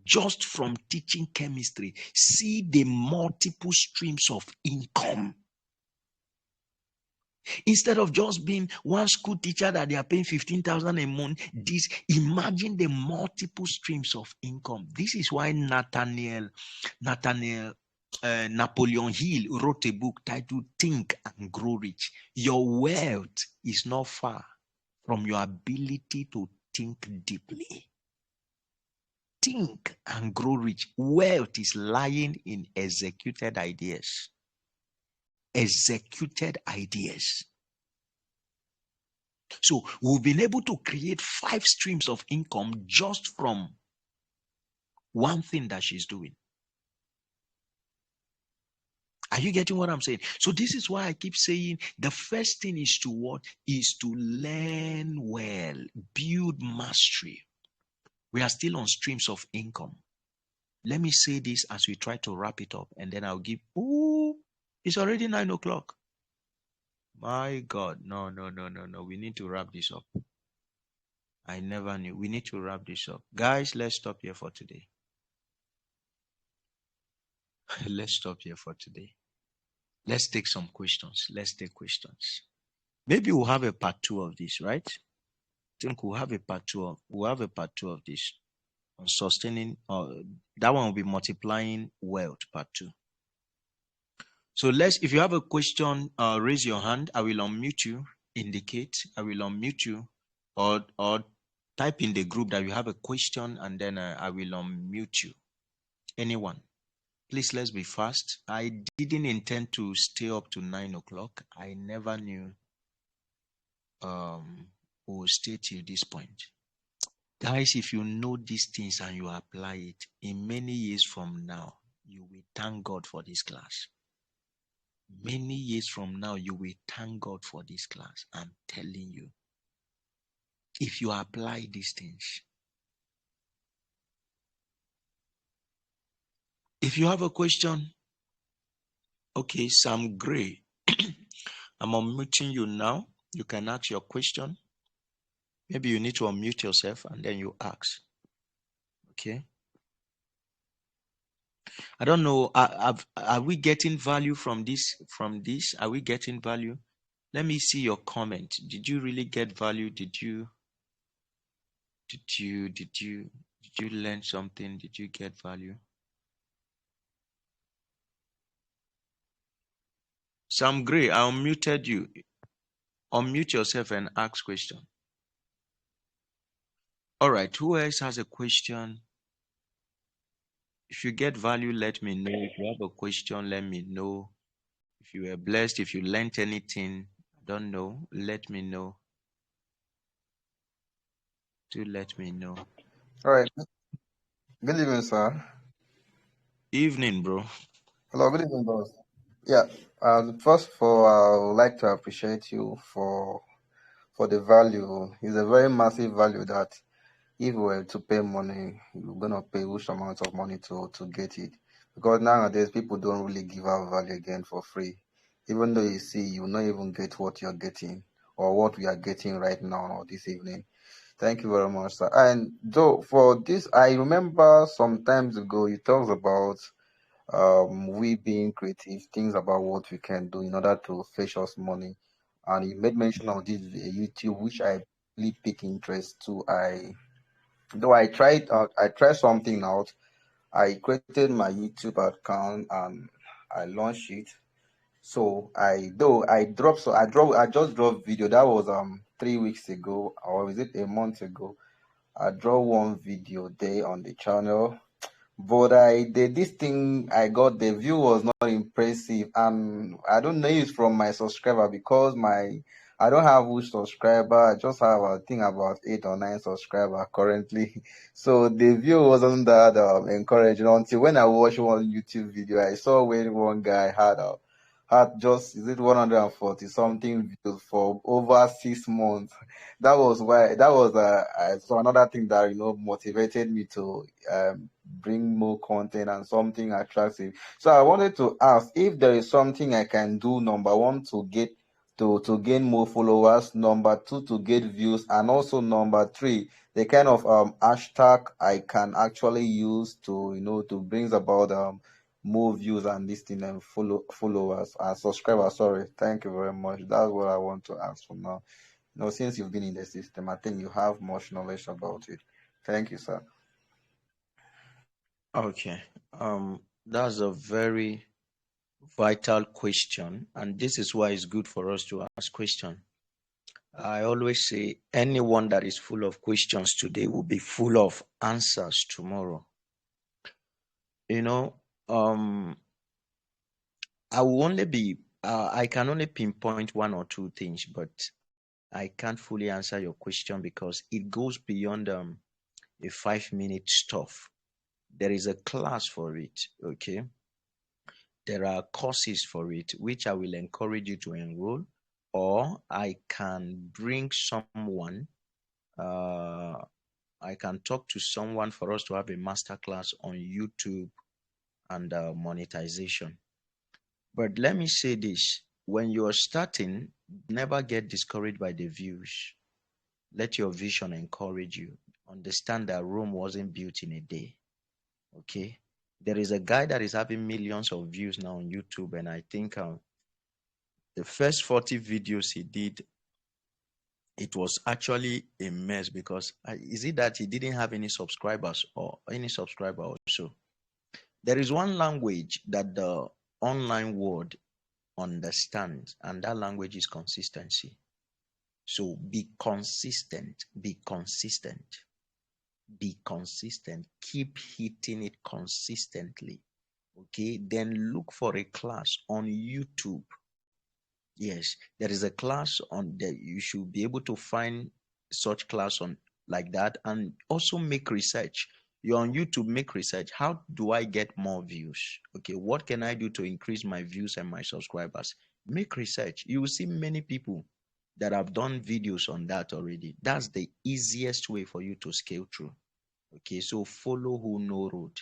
Just from teaching chemistry. See the multiple streams of income. Instead of just being one school teacher that they are paying 15,000 a month, imagine the multiple streams of income. This is why Napoleon Hill wrote a book titled Think and Grow Rich. Your wealth is not far from your ability to think deeply. Think and grow rich. Wealth is lying in executed ideas. Executed ideas. So we've been able to create 5 streams of income just from one thing that she's doing. Are you getting what I'm saying? So this is why I keep saying the first thing is to what? Is to learn well, build mastery. We are still on streams of income. Let me say this as we try to wrap it up, and then I'll give, it's already 9 o'clock. My God, no. We need to wrap this up. I never knew. We need to wrap this up. Guys, let's stop here for today. Let's stop here for today. Let's take some questions. Let's take questions. Maybe we'll have a part 2 of this, right? I think we'll have a part 2 of this on sustaining. That one will be multiplying wealth, part 2. So if you have a question, raise your hand. I will unmute you. Indicate. I will unmute you, or type in the group that you have a question, and then I will unmute you. Anyone? Please, let's be fast. I didn't intend to stay up to 9 o'clock. I never knew we'll stay till this point. Guys, if you know these things and you apply it, in many years from now, you will thank God for this class. Many years from now, you will thank God for this class. I'm telling you. If you apply these things. If you have a question, okay, Sam Gray, I'm unmuting you now. You can ask your question. Maybe you need to unmute yourself and then you ask. Okay. I don't know. Are we getting value from this? From this, are we getting value? Let me see your comment. Did you really get value? Did you learn something? Did you get value? Sam Gray, I unmuted you. Unmute yourself and ask question. All right. Who else has a question? If you get value, let me know. If you have a question, let me know. If you were blessed, if you learned anything, I don't know, let me know. Do let me know. All right. Good evening, sir. Evening, bro. Hello, good evening, boss. Yeah. First of all, I would like to appreciate you for the value. It's a very massive value that if we were to pay money, you're gonna pay huge amount of money to get it. Because nowadays people don't really give out value again for free. Even though you see, you not even get what you're getting or what we are getting right now or this evening. Thank you very much, sir. And though for this, I remember some times ago you talked about we being creative, things about what we can do in order to fetch us money. And you made mention of this YouTube, which I really pick interest to. I tried something out. I created my YouTube account and I launched it. So I just dropped video. That was 3 weeks ago, or is it a month ago? I dropped one video there on the channel, but I did this thing. I got the view was not impressive, and I don't know if it's from my subscriber because my I don't have huge subscriber. I just have I think about 8 or 9 subscriber currently. So the view wasn't that encouraging until when I watched one YouTube video. I saw when one guy had just is it 140 something views for over 6 months. That was so another thing that motivated me to bring more content and something attractive. So I wanted to ask if there is something I can do, number one, to get to gain more followers, number two, to get views, and also number three, the kind of hashtag I can actually use to to brings about more views and listening and followers and subscribers. Sorry, thank you very much. That's what I want to ask for now. Since you've been in the system, I think you have much knowledge about it. Thank you, sir. Okay. That's a very vital question, and this is why it's good for us to ask questions. I always say anyone that is full of questions today will be full of answers tomorrow. You know, I can only pinpoint one or two things, but I can't fully answer your question because it goes beyond a 5 minute stuff. There is a class for it, okay? There are courses for it, which I will encourage you to enroll, or I can bring someone, I can talk to someone for us to have a masterclass on YouTube and monetization. But let me say this, when you're starting, never get discouraged by the views. Let your vision encourage you. Understand that Rome wasn't built in a day. Okay? There is a guy that is having millions of views now on YouTube, and I think the first 40 videos he did, it was actually a mess because is it that he didn't have any subscribers or any subscriber also? There is one language that the online world understands, and that language is consistency. So be consistent, be consistent, be consistent, keep hitting it consistently. Okay, then look for a class on YouTube. Yes, there is a class on that. You should be able to find such class on like that, and also make research. You're on YouTube, make research. How do I get more views? Okay, what can I do to increase my views and my subscribers? Make research. You will see many people that have done videos on that already. That's the easiest way for you to scale through. Okay, so follow who know road.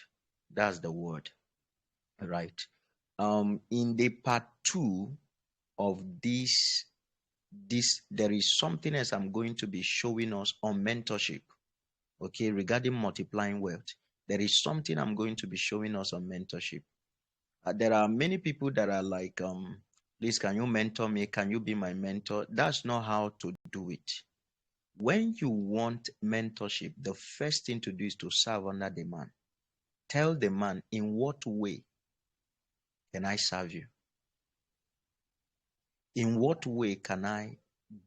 That's the word, right? In the part two of this there is something else I'm going to be showing us on mentorship. Okay, regarding multiplying wealth, there is something I'm going to be showing us on mentorship. There are many people that are like, please, can you mentor me? Can you be my mentor? That's not how to do it. When you want mentorship, the first thing to do is to serve under the man. Tell the man, in what way can I serve you? In what way can I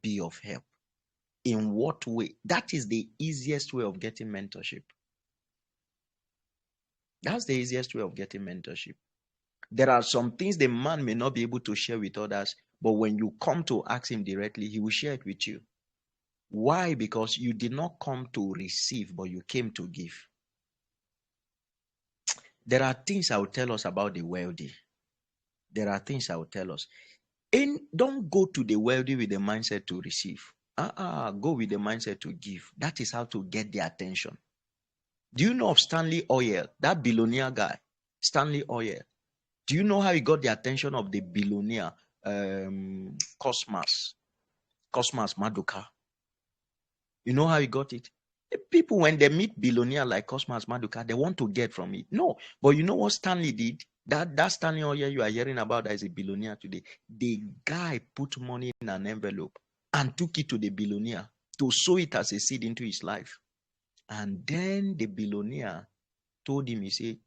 be of help? In what way? That is the easiest way of getting mentorship. That's the easiest way of getting mentorship. There are some things the man may not be able to share with others, but when you come to ask him directly, he will share it with you. Why? Because you did not come to receive, but you came to give. There are things I will tell us about the wealthy. There are things I will tell us. And don't go to the wealthy with the mindset to receive. Go with the mindset to give. That is how to get their attention. Do you know of Stanley Oil, that billionaire guy? Stanley Oil. Do you know how he got the attention of the billionaire Cosmas Maduka? You know how he got it? People, when they meet billionaire like Cosmas Maduka, they want to get from it. No, but you know what Stanley did? That Stanley Oil you are hearing about as a billionaire today, the guy put money in an envelope and took it to the billionaire to sow it as a seed into his life. And then the billionaire told him, he said,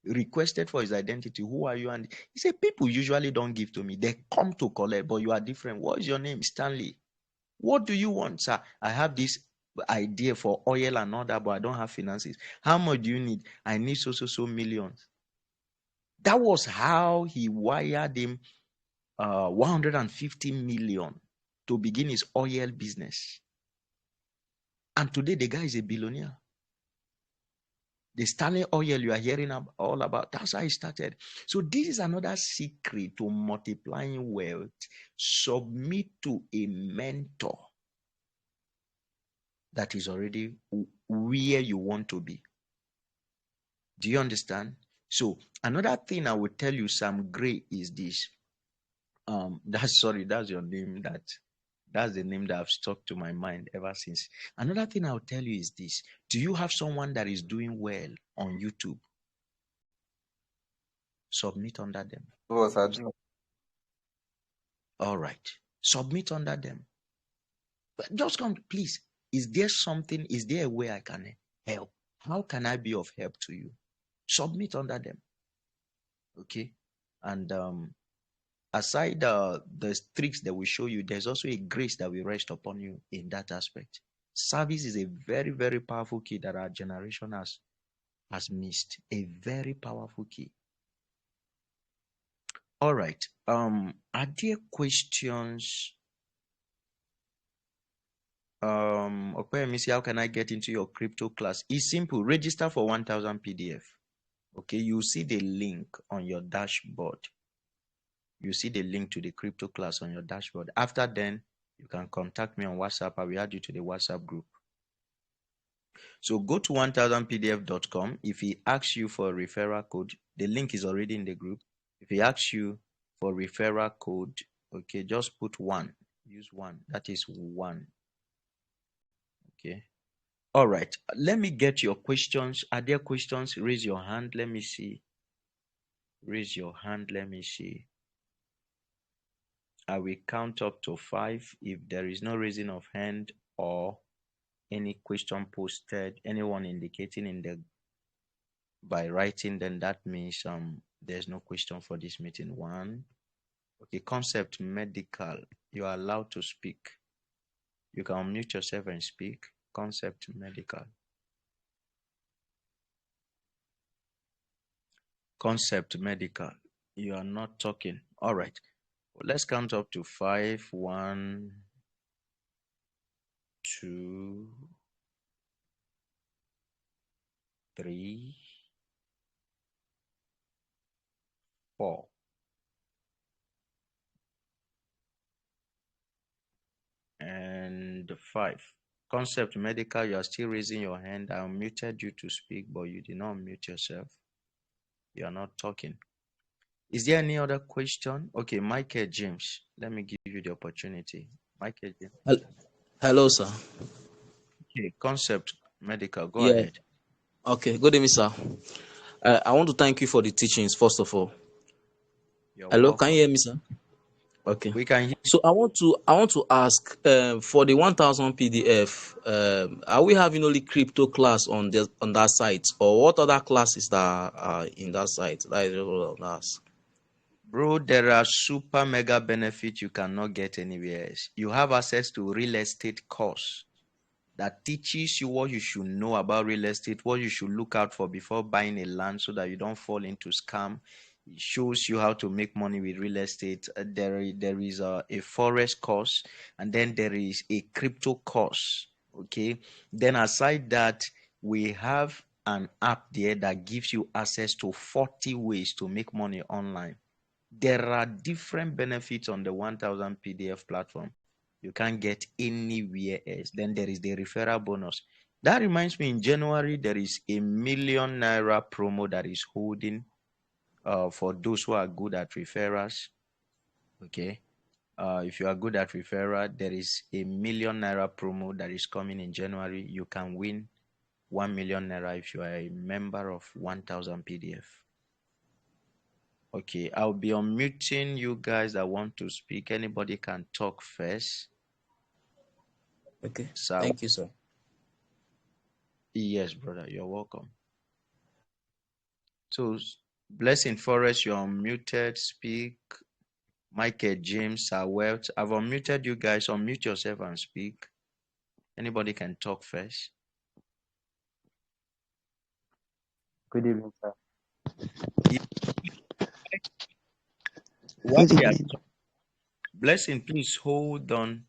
requested for his identity. Who are you? And he said, people usually don't give to me. They come to collect, but you are different. What is your name? Stanley. What do you want, sir? I have this idea for oil and all that, but I don't have finances. How much do you need? I need so millions. That was how he wired him 150 million to begin his oil business. And today the guy is a billionaire. The Stanley Oil you are hearing all about, that's how he started. So this is another secret to multiplying wealth. Submit to a mentor that is already where you want to be. Do you understand? So another thing I will tell you, Sam Gray, is this. That's your name. That's the name that have stuck to my mind ever since. Another thing I'll tell you is this. Do you have someone that is doing well on YouTube? Submit under them. Yes, I do. All right. Submit under them. But just come, please. Is there a way I can help? How can I be of help to you? Submit under them. Okay. And aside the tricks that we show you, there's also a grace that will rest upon you in that aspect. Service is a very, very powerful key that our generation has missed. A very powerful key. All right. Are there questions? Okay, let me see. How can I get into your crypto class? It's simple. Register for 1,000 PDF. Okay, you see the link on your dashboard. You see the link to the crypto class on your dashboard. After then, you can contact me on WhatsApp. I will add you to the WhatsApp group. So go to 1000pdf.com. If he asks you for a referral code, the link is already in the group. If he asks you for referral code, okay, just put 1. Use 1. That is 1. Okay. All right. Let me get your questions. Are there questions? Raise your hand. Let me see. Raise your hand. Let me see. I will count up to 5. If there is no raising of hand or any question posted, anyone indicating in the by writing, then that means there's no question for this meeting. 1. Okay, concept medical. You are allowed to speak. You can unmute yourself and speak. Concept medical. Concept medical. You are not talking. All right. Well, let's count up to 5. 1, 2, 3, 4. And 5. Concept medical, you are still raising your hand. I unmuted you to speak, but you did not unmute yourself. You are not talking. Is there any other question? Okay, Michael James. Let me give you the opportunity. Michael James. Hello, sir. Okay, Concept Medical. Go Yeah. ahead. Okay. Good evening, sir. I want to thank you for the teachings, first of all. You're Hello, can you welcome. hear me, sir? Okay. We can hear. So I want to ask for the 1,000 PDF. Are we having only crypto class on that site, or what other classes that are in that site? That is all I'll ask. Bro, there are super mega benefits you cannot get anywhere else. You have access to real estate course that teaches you what you should know about real estate, what you should look out for before buying a land so that you don't fall into scam. It shows you how to make money with real estate. There is a forest course, and then there is a crypto course. Okay. Then aside that, we have an app there that gives you access to 40 ways to make money online. There are different benefits on the 1000 PDF platform you can't get anywhere else. Then there is the referral bonus. That reminds me, in January, there is a ₦1,000,000 promo that is holding for those who are good at referrals. Okay. If you are good at referral, there is a ₦1,000,000 promo that is coming in January. You can win ₦1,000,000 if you are a member of 1000 PDF. Okay, I'll be unmuting you guys that want to speak. Anybody can talk first. Okay. So, Thank you, sir. yes, brother, you're welcome. So, Blessing Forest, you're unmuted. Speak. Michael James, Wealth. I've unmuted you guys. Unmute yourself and speak. Anybody can talk first. Good evening, sir. What they are Blessing, please hold on.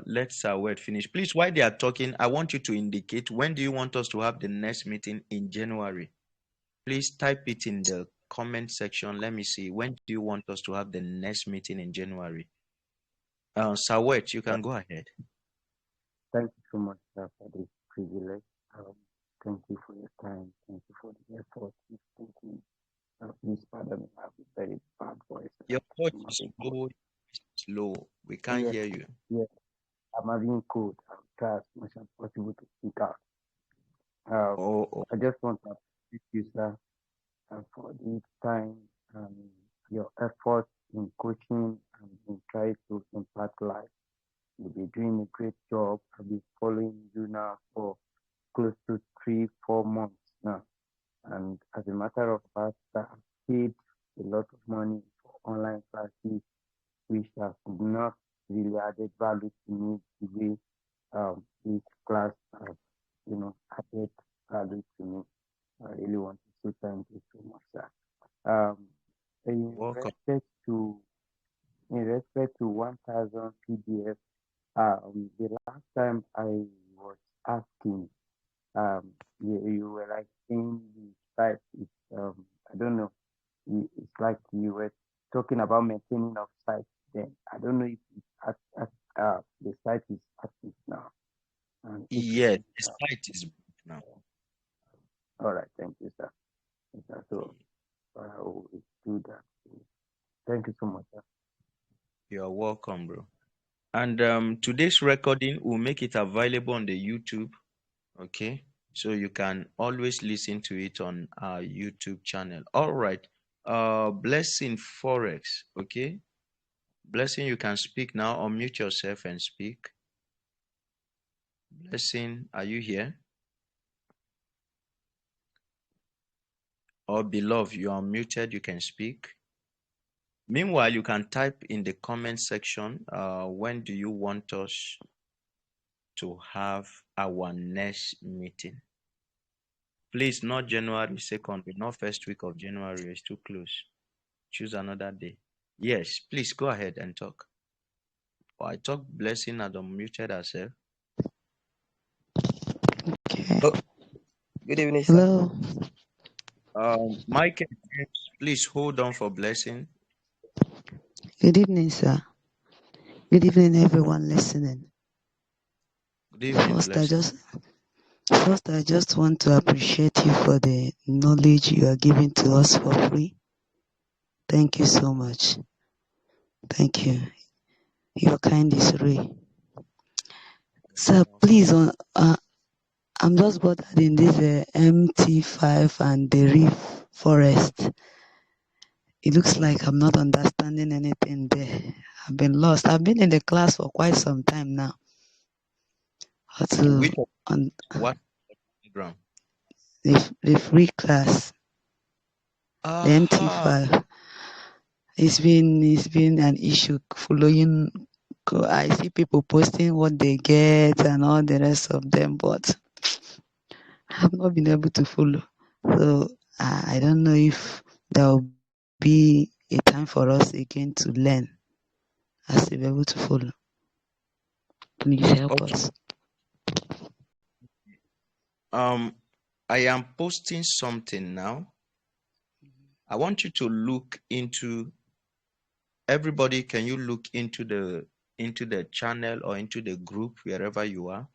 Let Word finish. Please, while they are talking, I want you to indicate when do you want us to have the next meeting in January. Please type it in the comment section. Let me see. When do you want us to have the next meeting in January? Sawet, you can go ahead. Thank you so much, sir, for this privilege. Thank you for your time. Thank you for the effort you've taken. Please pardon me, I have a very bad voice. Your voice is slow. We can't hear you. Yes, I'm having cold. I'll try as much as possible to speak out. I just want to thank you, sir, for this time and your effort in coaching and in trying to impact life. You'll be doing a great job. I've been following you now for close to 3-4 months now. And as a matter of fact, I've paid a lot of money for online classes, which have not really added value to me the way this class has, added value to me. I really want to say thank you so much, sir. In respect to 1000 PDF, the last time I was asking, you were like saying the site is, I don't know, it's like you were talking about maintaining of sites. Then I don't know if it's the site is active now. Yes, the site is now. All right, thank you, sir. So I will do that. Thank you so much, sir. You're welcome, bro. And today's recording will make it available on the YouTube. Okay, so you can always listen to it on our YouTube channel. All right. Blessing Forex. Okay, Blessing, you can speak now. Unmute yourself and speak. Blessing, are you here? Or beloved, you are muted. You can speak. Meanwhile, you can type in the comment section. When do you want us to have our next meeting? Please, not January 2nd, not first week of January. It's too close. Choose another day. Yes, please go ahead and talk. I talk Blessing and unmuted herself. Okay. Oh, good evening, sir. Hello. Michael, please hold on for Blessing. Good evening, sir. Good evening, everyone listening. Good evening, Blessing. First, I just want to appreciate you for the knowledge you are giving to us for free. Thank you so much. Thank you. Your kind is real. Sir, please, I'm just bothered in this MT5 and the Reef Forest. It looks like I'm not understanding anything there. I've been lost. I've been in the class for quite some time now. Which what program? The free class, the MT5. It's been an issue following. I see people posting what they get and all the rest of them, but I've not been able to follow. So I don't know if there will be a time for us again to learn as to be able to follow. Please help us. I am posting something now. I want you to look into everybody. Can you look into the channel or into the group wherever you are?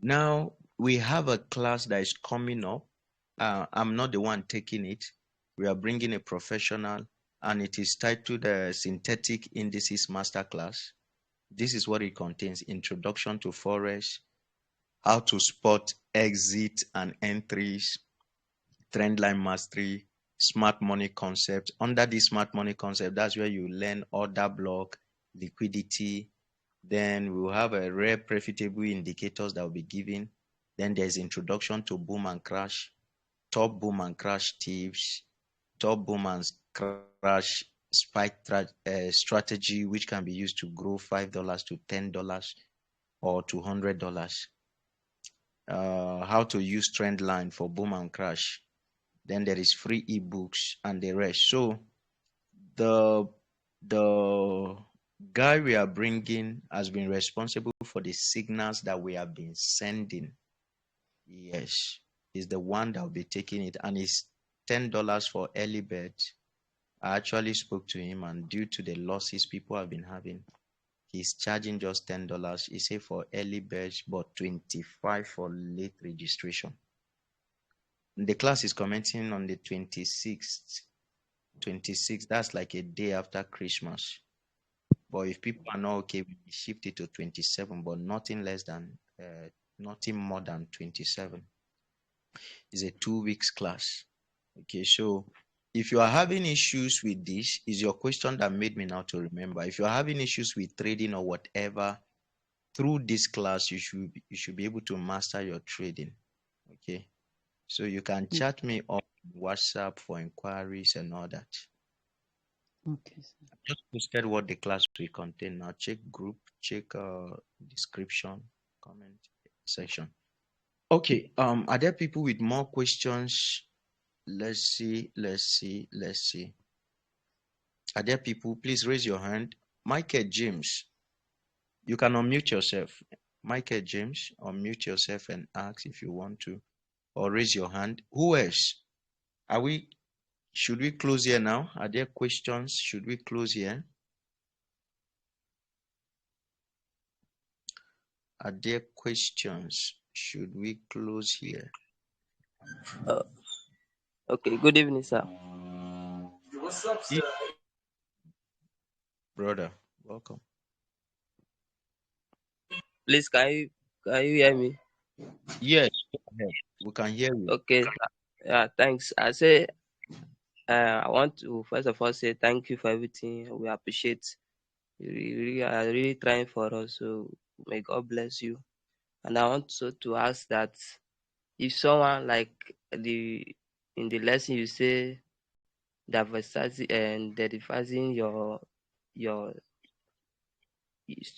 Now we have a class that is coming up. I'm not the one taking it. We are bringing a professional, and it is titled the Synthetic Indices Masterclass. This is what it contains: Introduction to Forex, how to spot exit and entries, trendline mastery, smart money concept. Under this smart money concept, that's where you learn order block, liquidity. Then we'll have a rare profitable indicators that will be given. Then there's introduction to boom and crash, top boom and crash tips, top boom and crash spike strategy, which can be used to grow $5 to $10 or to $100. How to use trend line for boom and crash. Then there is free ebooks and the rest. So the guy we are bringing has been responsible for the signals that we have been sending. Yes, is the one that will be taking it, and it's $10 for early bird. I actually spoke to him, and due to the losses people have been having, he's charging just $10. He said for early birds, but $25 for late registration. The class is commencing on the 26th. 26th, that's like a day after Christmas. But if people are not okay, we shift it to 27, but nothing more than 27. It's a 2 weeks class. Okay, so if you are having issues with this, is your question that made me now to remember. If you are having issues with trading or whatever, through this class, you should be able to master your trading. Okay, so you can chat me on WhatsApp for inquiries and all that. Okay, sir. I just posted what the class will contain. Now check group, check description, comment section. Okay, are there people with more questions? Let's see. Are there people? Please raise your hand. Michael James, you can unmute yourself. Michael James, unmute yourself and ask if you want to, or raise your hand. Who else? Should we close here now? Are there questions? Should we close here? Are there questions? Should we close here? Okay, good evening, sir. What's up, sir? Brother, welcome. Please, can you hear me? Yes, we can hear you. Okay, yeah, thanks. I want to first of all say thank you for everything. We appreciate you are really trying for us. So may God bless you. And I want to ask that if someone like in the lesson you say diversifying your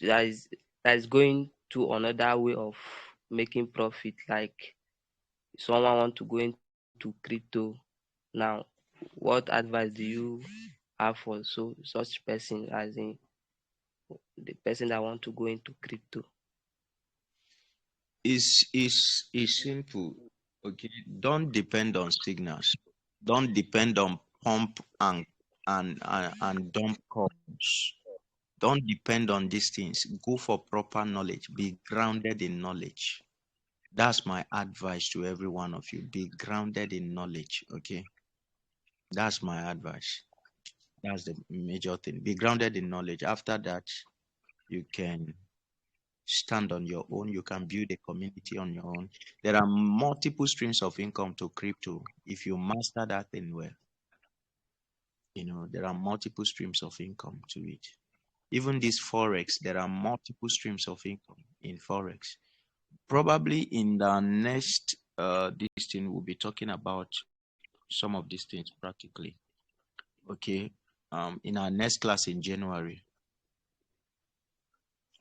that is going to another way of making profit, like someone want to go into crypto now, what advice do you have for such person, as in the person that want to go into crypto? It's simple. Okay, don't depend on signals. Don't depend on pump and dump calls. Don't depend on these things. Go for proper knowledge. Be grounded in knowledge. That's my advice to every one of you. Be grounded in knowledge. Okay, that's my advice. That's the major thing. Be grounded in knowledge. After that, you can stand on your own. You can build a community on your own. There are multiple streams of income to crypto if you master that thing well. There are multiple streams of income to it. Even this forex, there are multiple streams of income in forex. Probably in the next this thing, we'll be talking about some of these things practically. Okay. In our next class in January.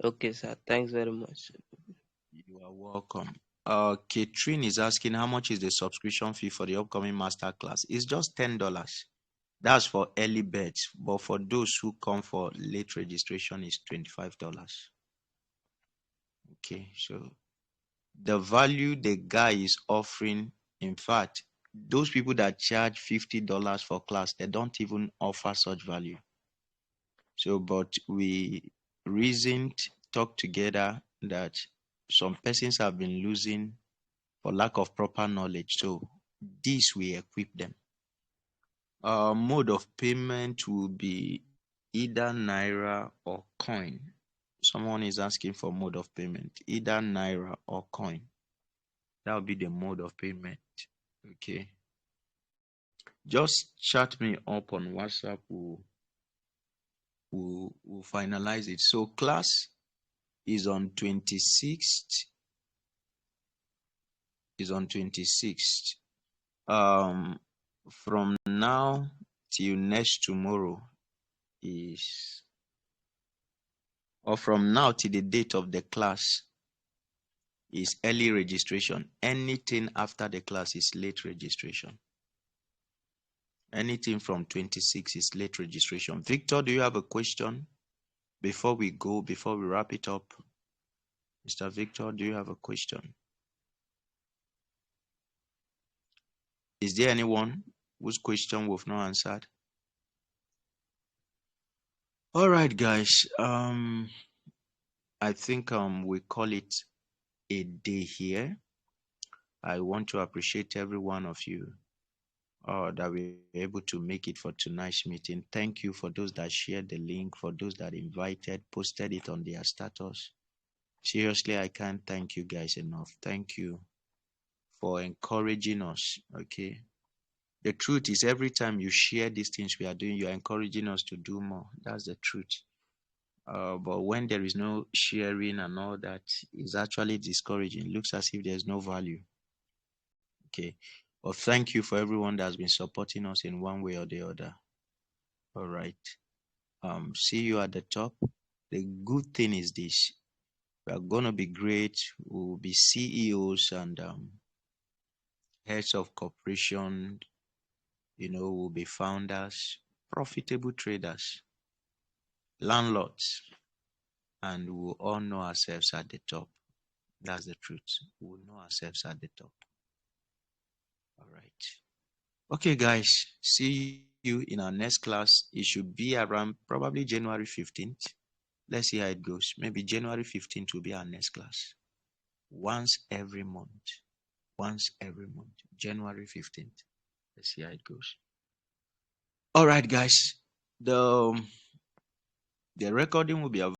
Okay, sir. Thanks very much. You are welcome. Catherine is asking how much is the subscription fee for the upcoming master class. It's just $10. That's for early birds, but for those who come for late registration is $25. Okay, so the value the guy is offering, in fact, those people that charge $50 for class, they don't even offer such value. So, but we reasoned, talked together that some persons have been losing for lack of proper knowledge. So this will equip them. Mode of payment will be either Naira or coin. Someone is asking for mode of payment, either Naira or coin. That will be the mode of payment. Okay. Just chat me up on WhatsApp. We'll finalize it. So class is on 26th. From now till next tomorrow from now till the date of the class is early registration. Anything after the class is late registration. Anything from 26 is late registration. Victor, do you have a question before we wrap it up? Mr. Victor, do you have a question? Is there anyone whose question we've not answered? All right, guys. I think we call it a day here. I want to appreciate every one of you that we were able to make it for tonight's meeting. Thank you for those that shared the link, for those that invited, posted it on their status. Seriously, I can't thank you guys enough. Thank you for encouraging us. Okay. The truth is, every time you share these things we are doing, you are encouraging us to do more. That's the truth. But when there is no sharing and all that, it's actually discouraging. It looks as if there's no value. Okay. Well, thank you for everyone that has been supporting us in one way or the other. All right. See you at the top. The good thing is this. We are going to be great. We'll be CEOs and heads of corporation. We'll be founders, profitable traders, landlords, and we'll all know ourselves at the top. That's the truth. We'll know ourselves at the top. All right. Okay, guys. See you in our next class. It should be around probably January 15th. Let's see how it goes. Maybe January 15th will be our next class. Once every month. January 15th. Let's see how it goes. All right, guys. The recording will be available.